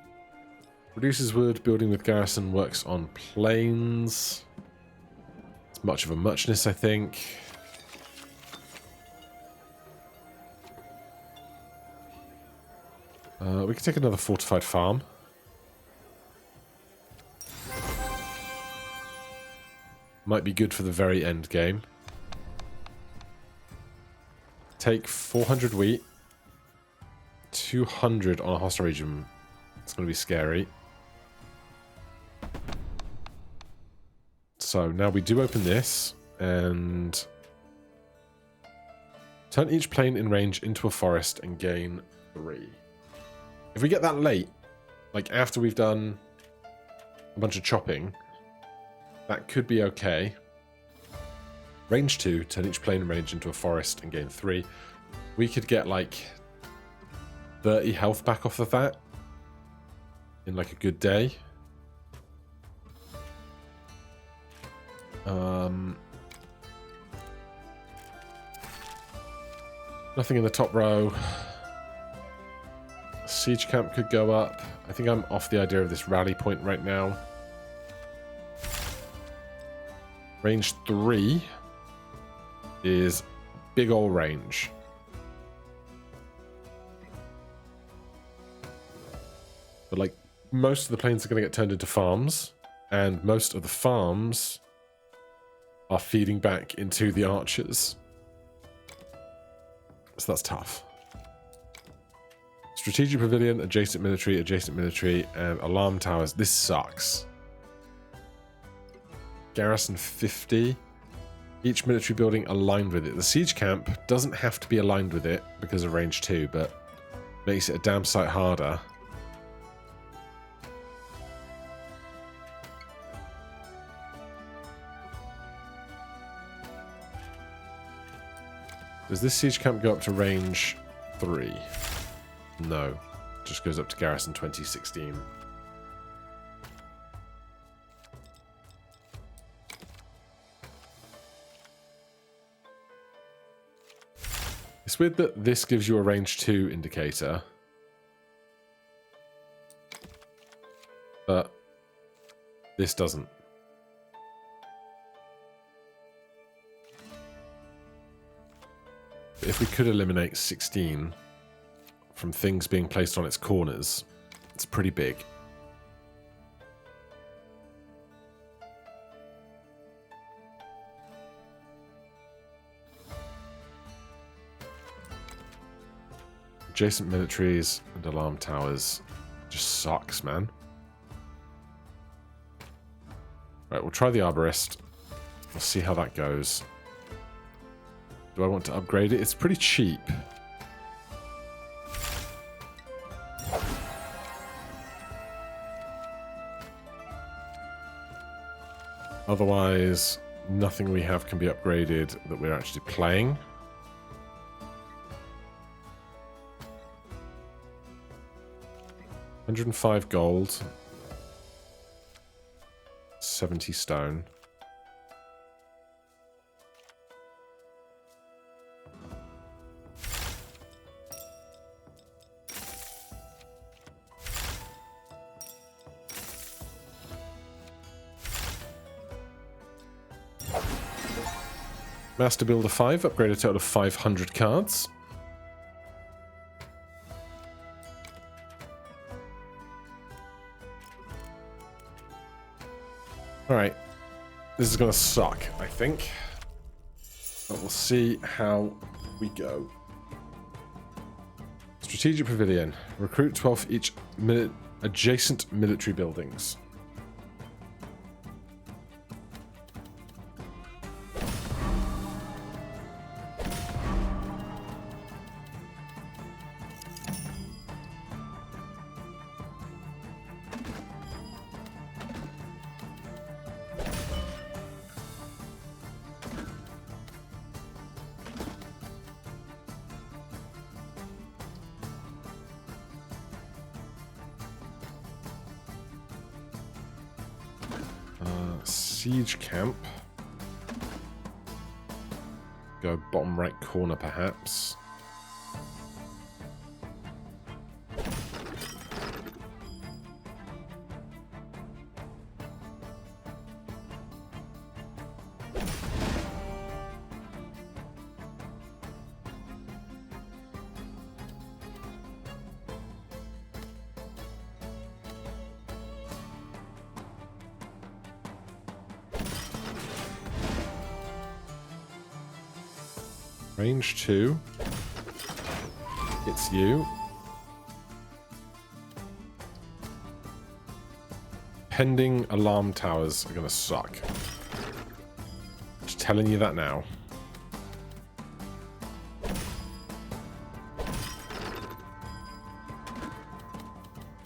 Reduces wood, building with garrison, works on plains. It's much of a muchness, I think. We could take another fortified farm. Might be good for the very end game. Take 400 wheat. 200 on a hostile region. It's going to be scary. So now we do open this and turn each plane in range into a forest and gain 3. If we get that late, like after we've done a bunch of chopping, that could be okay. Range 2, turn each plane in range into a forest and gain 3. We could get like 30 health back off of that in like a good day. Nothing in the top row. Siege camp could go up. I think I'm off the idea of this rally point right now. Range 3 is big ol' range. But like most of the planes are going to get turned into farms, and most of the farms are feeding back into the archers. So that's tough. Strategic pavilion, adjacent military, and alarm towers. This sucks. Garrison 50. Each military building aligned with it. The siege camp doesn't have to be aligned with it because of range 2, but makes it a damn sight harder. Does this siege camp go up to range 3? No. Just goes up to garrison 2016. It's weird that this gives you a range 2 indicator. But this doesn't. If we could eliminate 16 from things being placed on its corners, It's pretty big. Adjacent militaries and alarm towers just sucks, man. Right, we'll try the arborist. We'll see how that goes. Do I want to upgrade it? It's pretty cheap. Otherwise, nothing we have can be upgraded that we're actually playing. $105 gold. 70 stone. Master Builder 5, upgrade a total of 500 cards. Alright, this is going to suck, I think. But we'll see how we go. Strategic Pavilion. Recruit 12 for each adjacent military buildings. Siege camp. Go bottom right corner, perhaps. Range 2. It's you. Pending alarm towers are going to suck. Just telling you that now.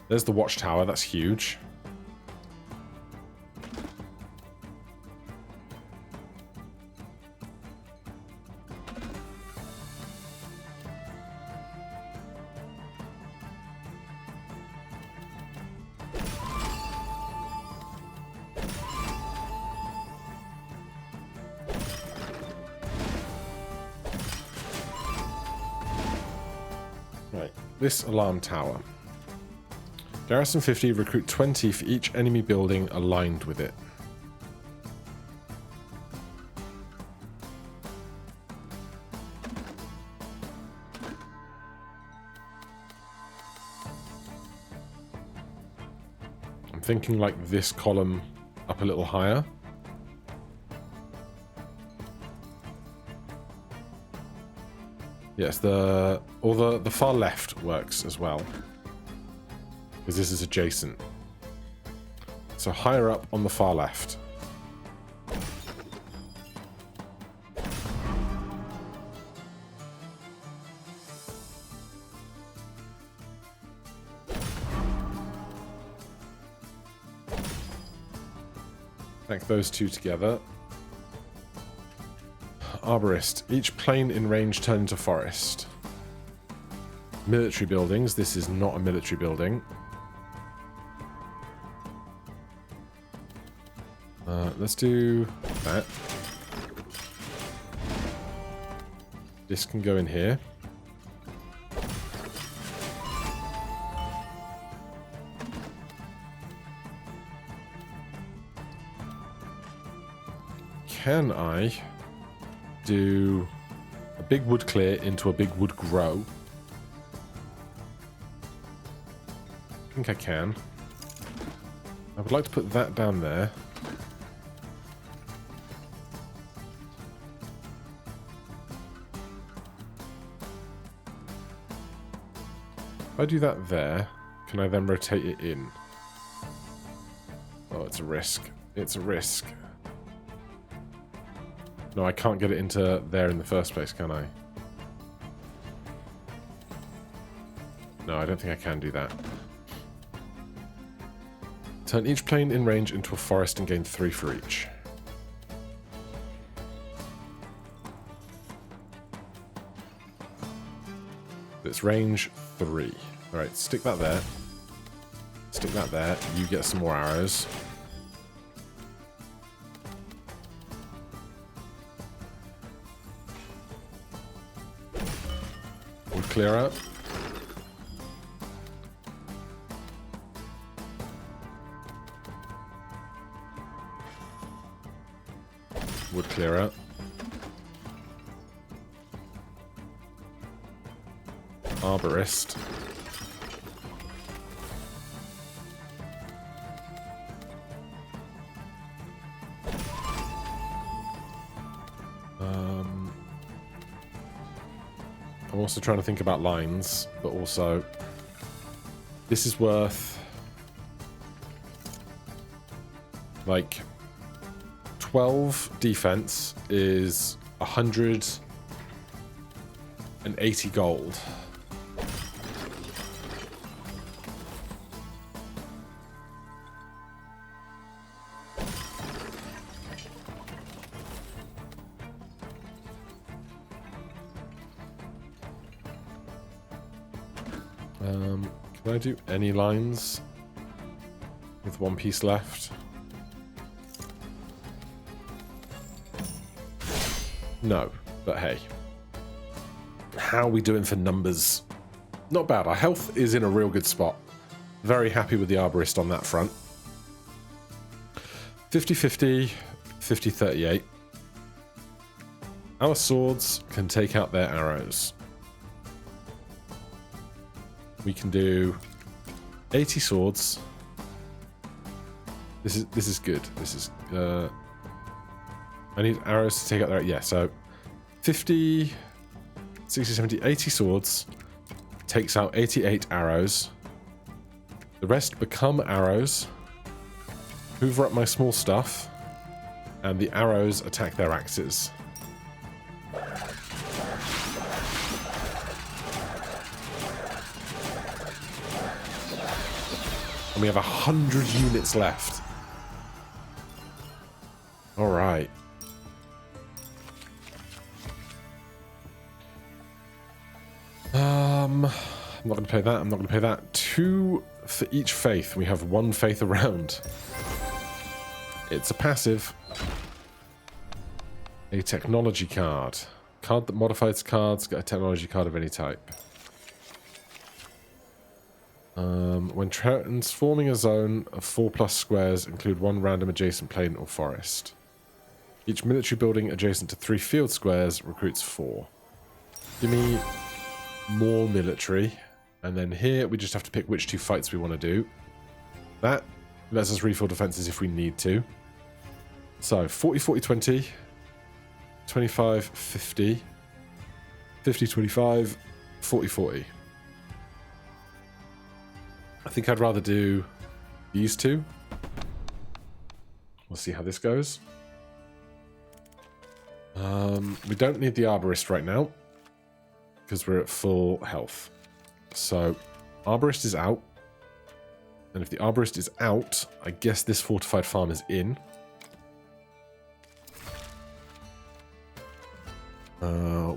There's the watchtower. That's huge. This alarm tower. Garrison 50, recruit 20 for each enemy building aligned with it. I'm thinking like this column up a little higher. Yes, the far left works as well, because this is adjacent. So higher up on the far left. Stack those two together. Arborist. Each plane in range turn into forest. Military buildings. This is not a military building. Let's do that. This can go in here. Can I do a big wood clear into a big wood grow? think I can. I would like to put that down there. If I do that there, can I then rotate it in? Oh, it's a risk. It's a risk. No, I can't get it into there in the first place, can I? No, I don't think I can do that. Turn each plane in range into a forest and gain 3 for each. It's range 3. Alright, stick that there. Stick that there. You get some more arrows. Would clear up. Would clear up. Arborist. I'm also trying to think about lines, but also this is worth like 12 defense is 180 gold. Can I do any lines with 1 piece left? No, but hey. How are we doing for numbers? Not bad. Our health is in a real good spot. Very happy with the arborist on that front. 50-50, 50-38. Our swords can take out their arrows. We can do 80 swords. This is good. This is I need arrows to take out their, yeah, so 50, 60, 70, 80 swords takes out 88 arrows. The rest become arrows. Hoover up my small stuff, and the arrows attack their axes. And we have 100 units left. All right. I'm not going to pay that. I'm not going to pay that. 2 for each faith. We have 1 faith around. It's a passive. A technology card. Card that modifies cards. Get a technology card of any type. When transforming a zone of 4+ squares, include 1 random adjacent plane or forest. Each military building adjacent to 3 field squares recruits 4. Give me more military. And then here we just have to pick which 2 fights we want to do. That lets us refill defenses if we need to. So 40-40-20, 25-50, 50-25, 40-40. I think I'd rather do these 2. We'll see how this goes. We don't need the arborist right now because we're at full health. So arborist is out. And if the arborist is out, I guess this fortified farm is in.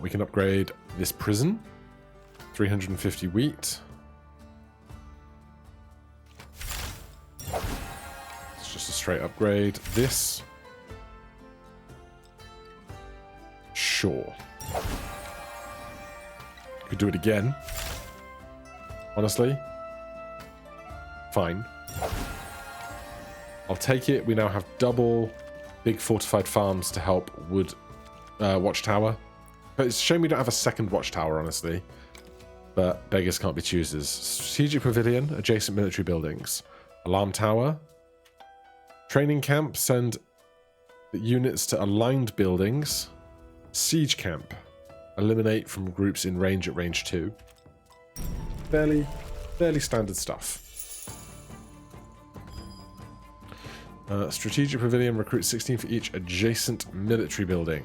We can upgrade this prison. 350 wheat. It's just a straight upgrade. This. Sure. Could do it again. Honestly. Fine. I'll take it. We now have double big fortified farms to help wood watchtower. But it's a shame we don't have a second watchtower, honestly. But beggars can't be choosers. Strategic pavilion, adjacent military buildings. Alarm tower. Training camp, send the units to aligned buildings. Siege camp. Eliminate from groups in range at range 2. Fairly standard stuff. Strategic pavilion, recruit 16 for each adjacent military building.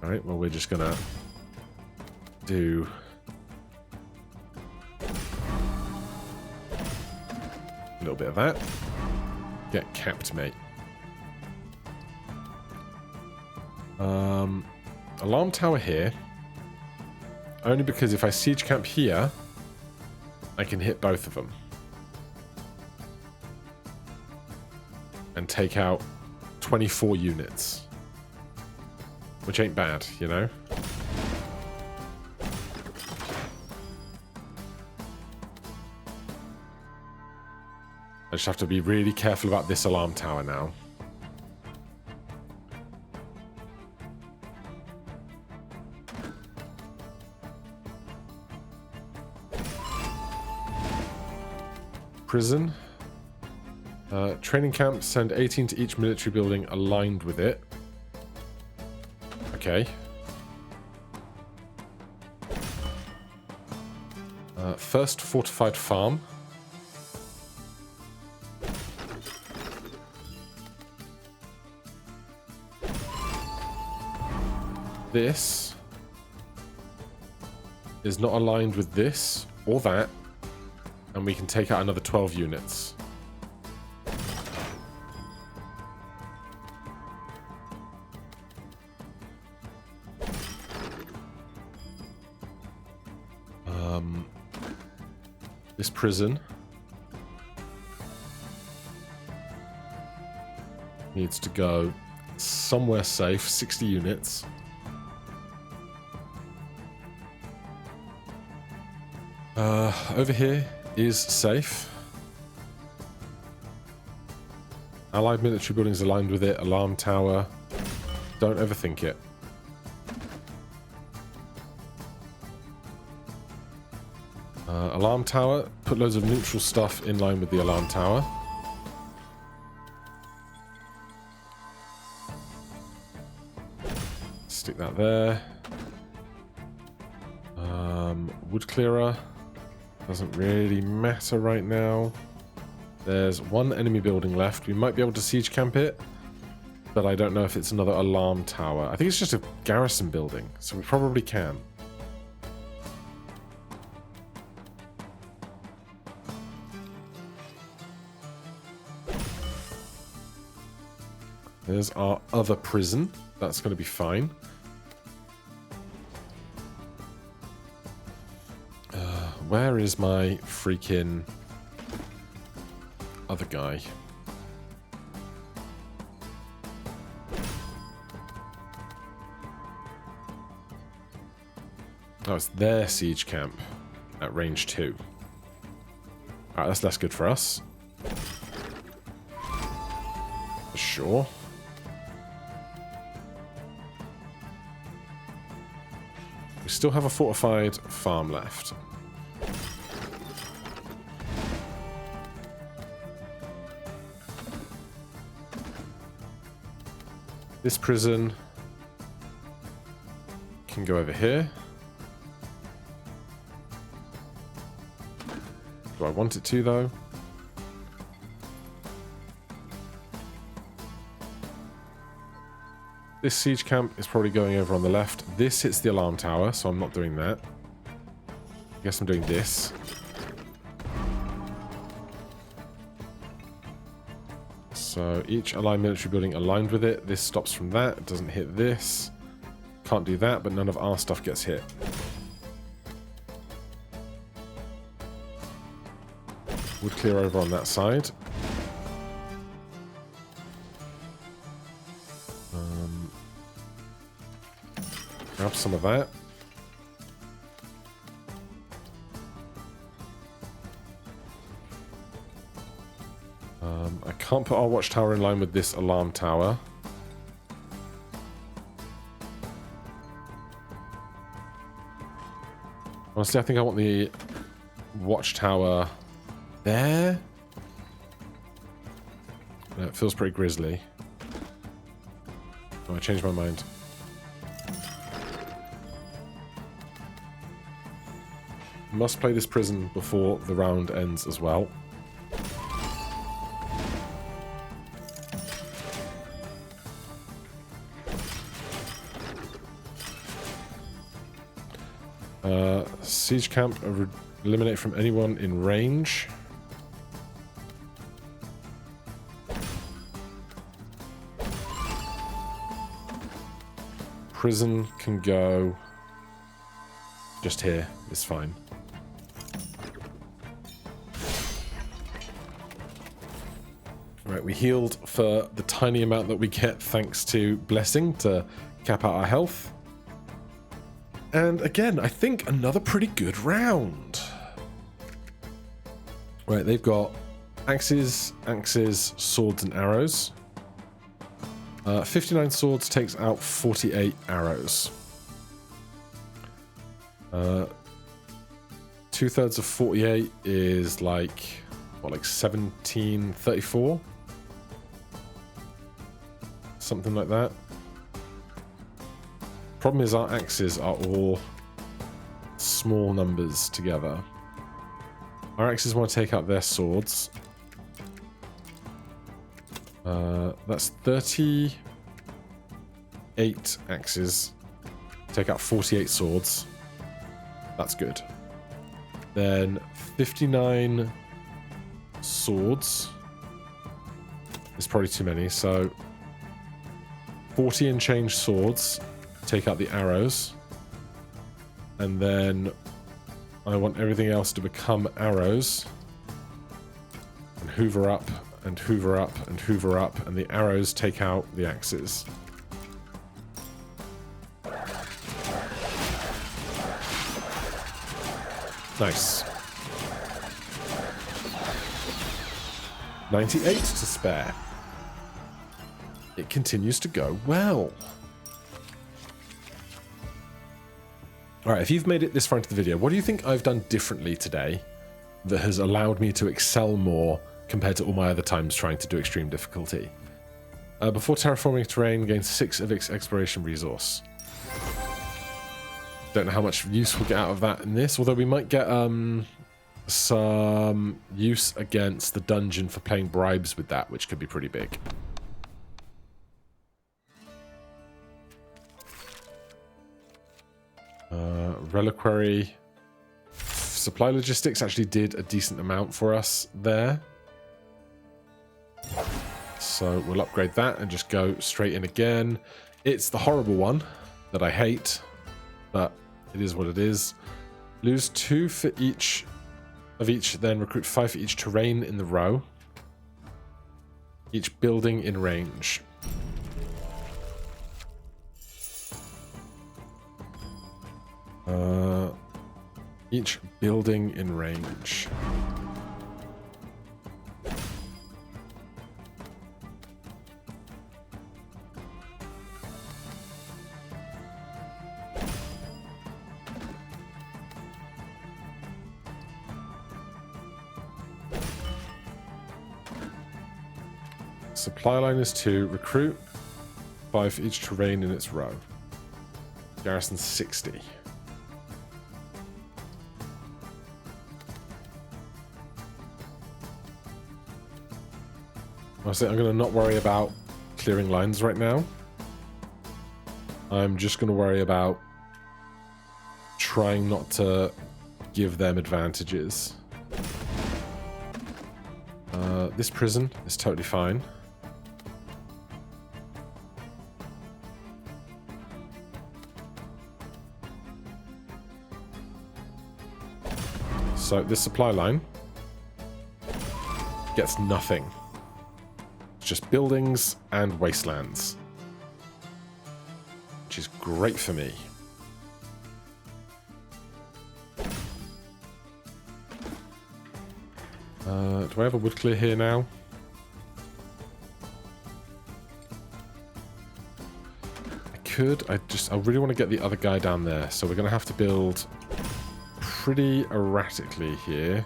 Alright, well we're just gonna do a little bit of that. Get capped, mate. Alarm tower here. Only because if I siege camp here, I can hit both of them. And take out 24 units. Which ain't bad, you know? I just have to be really careful about this alarm tower now. Prison. Training camp, send 18 to each military building aligned with it. Okay. First fortified farm. This is not aligned with this or that, and we can take out another 12 units. This prison needs to go somewhere safe, 60 units. Over here is safe. Allied military buildings aligned with it. Alarm tower. Don't overthink it. Alarm tower. Put loads of neutral stuff in line with the alarm tower. Stick that there. Wood clearer. Doesn't really matter right now. There's one enemy building left. We might be able to siege camp it, but I don't know if it's another alarm tower. I think it's just a garrison building, so we probably can. There's our other prison. That's going to be fine. Where is my freaking other guy? Oh, it's their siege camp at range 2. Alright, that's less good for us. For sure. We still have a fortified farm left. This prison can go over here. Do I want it to, though? This siege camp is probably going over on the left. This hits the alarm tower, so I'm not doing that. I guess I'm doing this. So each aligned military building aligned with it. This stops from that. It doesn't hit this. Can't do that, but none of our stuff gets hit. Would clear over on that side. Grab some of that. I can't put our watchtower in line with this alarm tower. Honestly, I think I want the watchtower there. No, it feels pretty grisly. Oh, I changed my mind. Must play this prison before the round ends as well. Siege camp, eliminate from anyone in range. Prison can go just here, it's fine. Right, we healed for the tiny amount that we get thanks to Blessing to cap out our health. And again, I think another pretty good round. Right, they've got axes, swords, and arrows. 59 swords takes out 48 arrows. 2/3 of 48 is like, what, like 1734? Something like that. Problem is our axes are all small numbers together. Our axes want to take out their swords. That's 38 axes. Take out 48 swords. That's good. Then 59 swords is probably too many, so 40 and change swords. Take out the arrows. And then I want everything else to become arrows. And hoover up, and hoover up, and hoover up, and the arrows take out the axes. Nice. 98 to spare. It continues to go well. Alright, if you've made it this far into the video, what do you think I've done differently today that has allowed me to excel more compared to all my other times trying to do extreme difficulty? Before terraforming terrain, gain 6 of its exploration resource. Don't know how much use we'll get out of that in this, although we might get some use against the dungeon for playing bribes with that, which could be pretty big. Reliquary. Supply logistics actually did a decent amount for us there. So we'll upgrade that and just go straight in again. It's the horrible one that I hate, but it is what it is. Lose 2 for each of each, then recruit 5 for each terrain in the row. Each building in range. Each building in range. Supply line is 2. Recruit 5 for each terrain in its row. Garrison 60. Honestly, I'm going to not worry about clearing lines right now. I'm just going to worry about trying not to give them advantages. This prison is totally fine. So this supply line gets nothing. It's just buildings and wastelands, which is great for me. Do I have a wood clear here now? I could. I really want to get the other guy down there, so we're going to have to build pretty erratically here.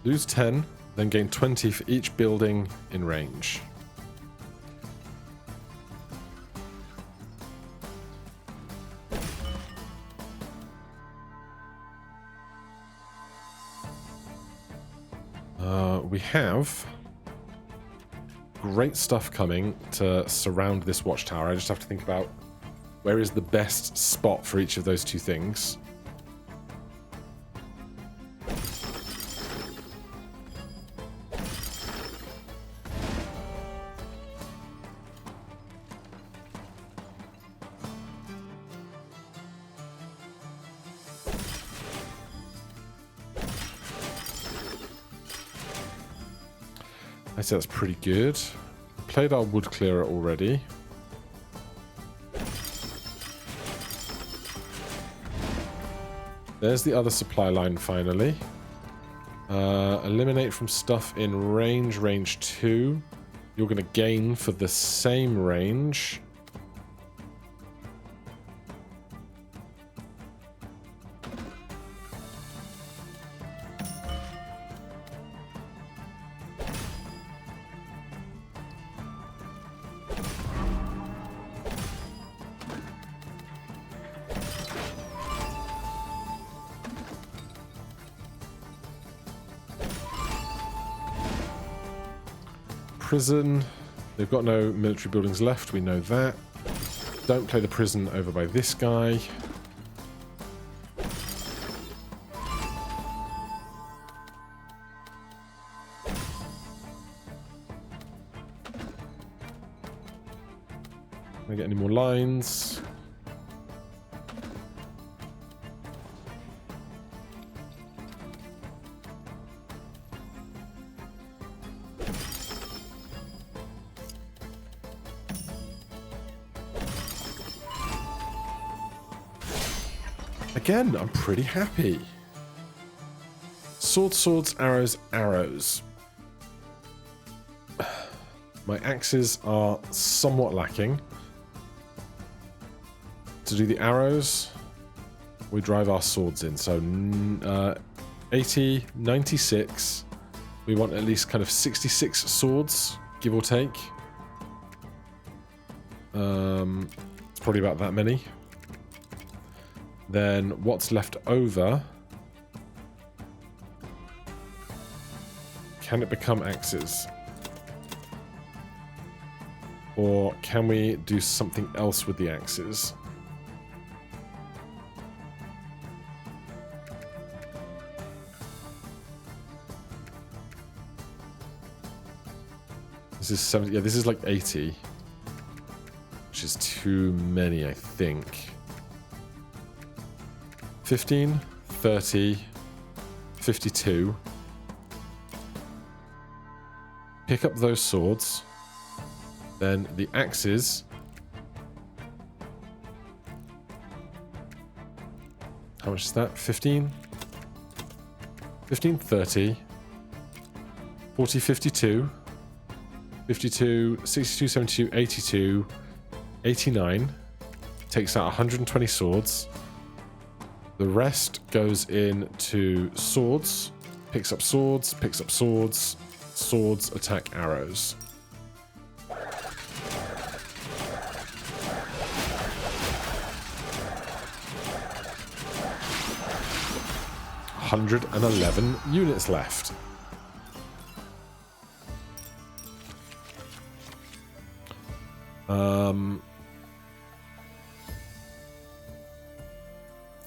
Lose 10, then gain 20 for each building in range. We have great stuff coming to surround this watchtower. I just have to think about where is the best spot for each of those two things. I'd say that's pretty good. Played our wood clearer already. There's the other supply line finally. Eliminate from stuff in range, range 2. You're going to gain for the same range. Prison. They've got no military buildings left, we know that. Don't play the prison over by this guy. Can I get any more lines? Again, I'm pretty happy. Swords, swords, arrows, arrows. My axes are somewhat lacking. To do the arrows, we drive our swords in. So 80, 96. We want at least kind of 66 swords, give or take. It's probably about that many. Then what's left over? Can it become axes? Or can we do something else with the axes? This is 70. Yeah, this is like 80. Which is too many, I think. 15, 30, 52. Pick up those swords. Then the axes. How much is that? 15? 15, 30. 40, 52. 52, 62, 72, 82. 89. Takes out 120 swords. The rest goes into swords, picks up swords, swords attack arrows. $111 units left.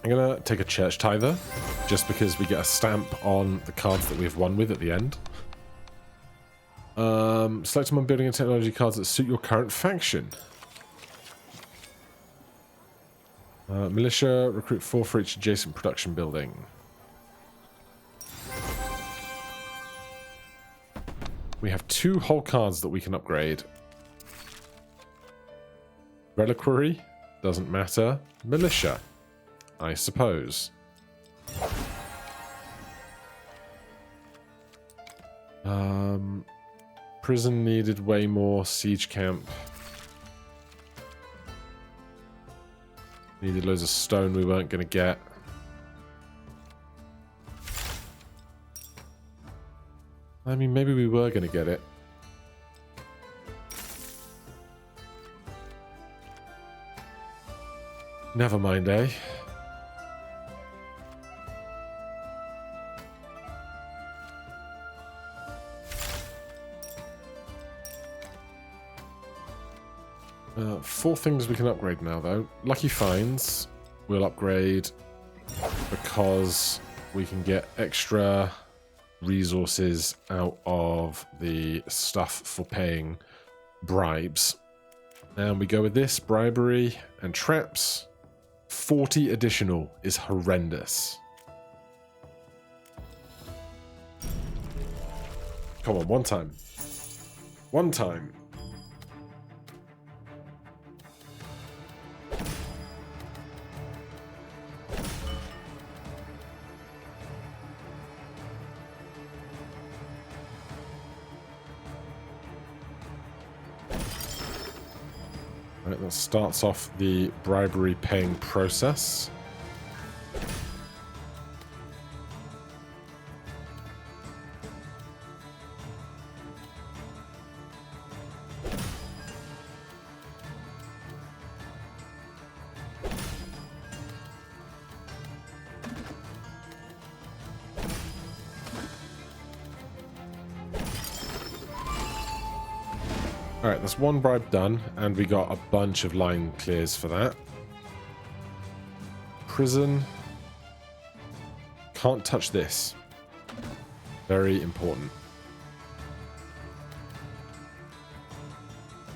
I'm going to take a church tither, just because we get a stamp on the cards that we've won with at the end. Select among building and technology cards that suit your current faction. Militia, recruit 4 for each adjacent production building. We have 2 whole cards that we can upgrade. Reliquary, doesn't matter. Militia, I suppose. Prison needed way more. Siege camp. Needed loads of stone we weren't going to get. I mean, maybe we were going to get it. Never mind, eh? Four things we can upgrade now, though. Lucky Finds we'll upgrade because we can get extra resources out of the stuff for paying bribes. And we go with this, bribery and traps. 40 additional is horrendous. Come on, one time. One time. Right, that starts off the bribery paying process. Alright, that's one bribe done, and we got a bunch of line clears for that. Prison. Can't touch this. Very important.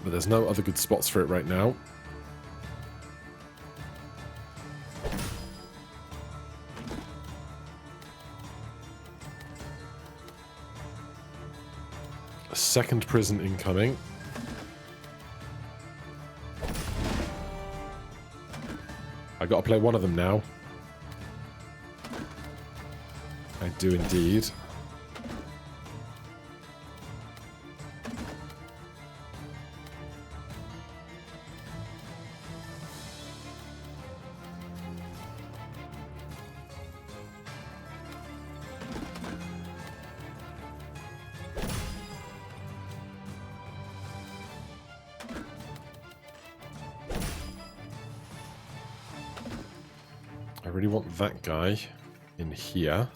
But there's no other good spots for it right now. A second prison incoming. I gotta play one of them now. I do indeed. I really want that guy in here.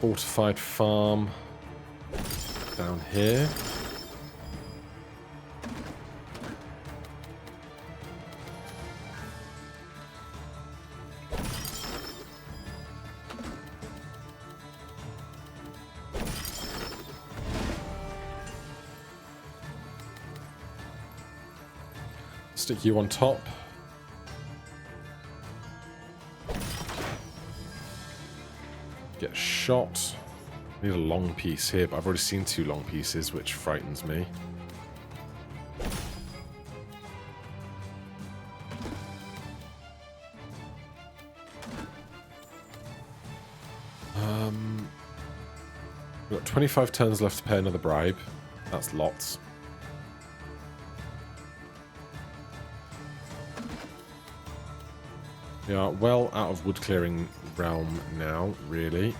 Fortified farm down here. Stick you on top. Get shot. Need a long piece here, but I've already seen 2 long pieces, which frightens me. We've got 25 turns left to pay another bribe. That's lots. We are well out of wood clearing realm now, really.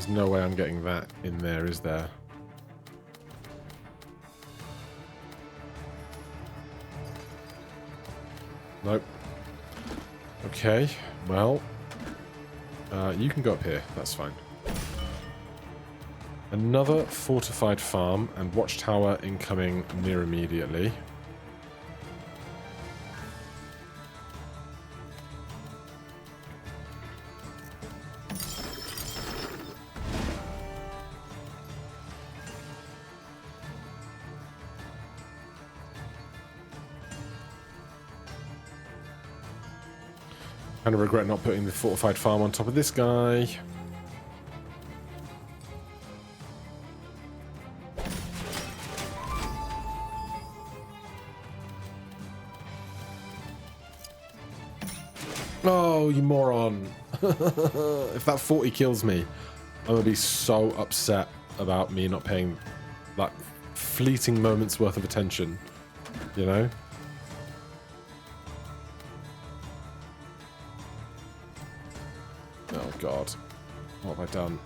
There's no way I'm getting that in there, is there? Nope. Okay, well, you can go up here. That's fine. Another fortified farm and watchtower incoming near immediately. Kind of regret not putting the fortified farm on top of this guy. Oh, you moron. If that 40 kills me, I'm going to be so upset about me not paying that fleeting moment's worth of attention, you know? Oh, God. What have I done?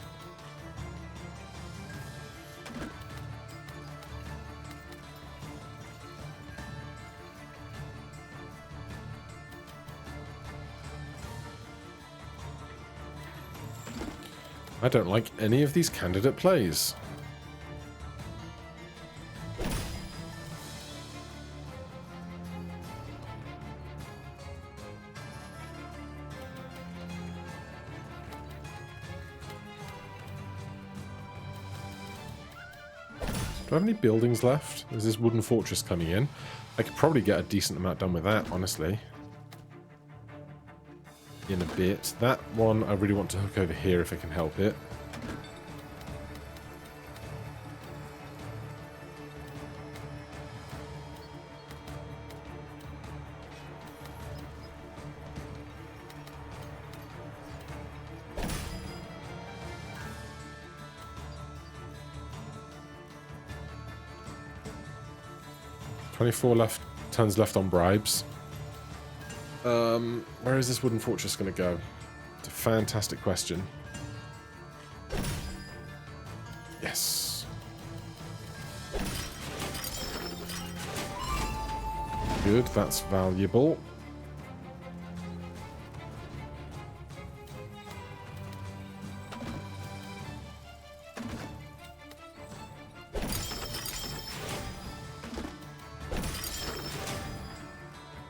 I don't like any of these candidate plays. Do I have any buildings left? There's this wooden fortress coming in. I could probably get a decent amount done with that, honestly. In a bit. That one I really want to hook over here if I can help it. Turns left on bribes. Where is this wooden fortress going to go? It's a fantastic question. Yes. Good, that's valuable.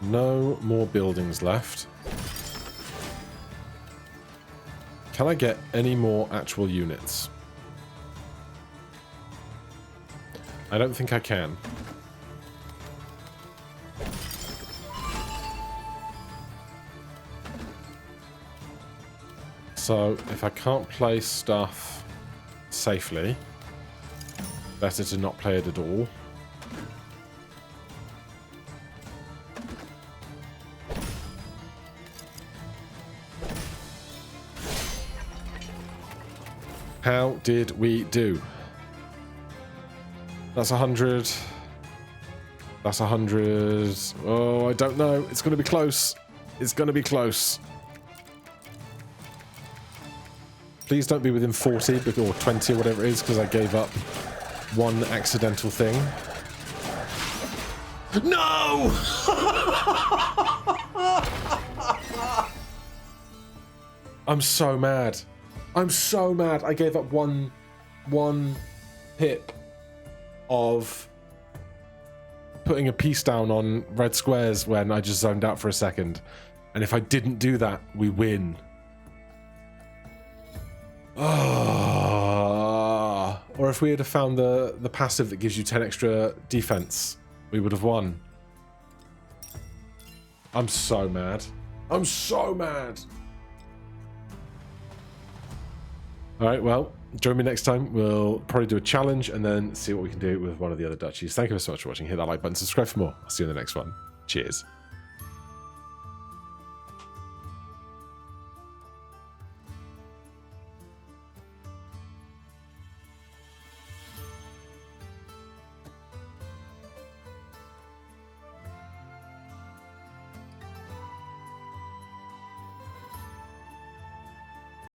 No more buildings left. Can I get any more actual units? I don't think I can. So, if I can't play stuff safely, better to not play it at all. How did we do? That's 100. That's 100. Oh, I don't know. It's going to be close. It's going to be close. Please don't be within 40 or 20 or whatever it is, because I gave up one accidental thing. No! I'm so mad. I'm so mad. I gave up one pip of putting a piece down on red squares when I just zoned out for a second. And if I didn't do that, we win. Oh. Or if we had found the passive that gives you 10 extra defense, we would have won. I'm so mad. I'm so mad. Alright, well, join me next time. We'll probably do a challenge and then see what we can do with one of the other duchies. Thank you so much for watching. Hit that like button, subscribe for more. I'll see you in the next one. Cheers.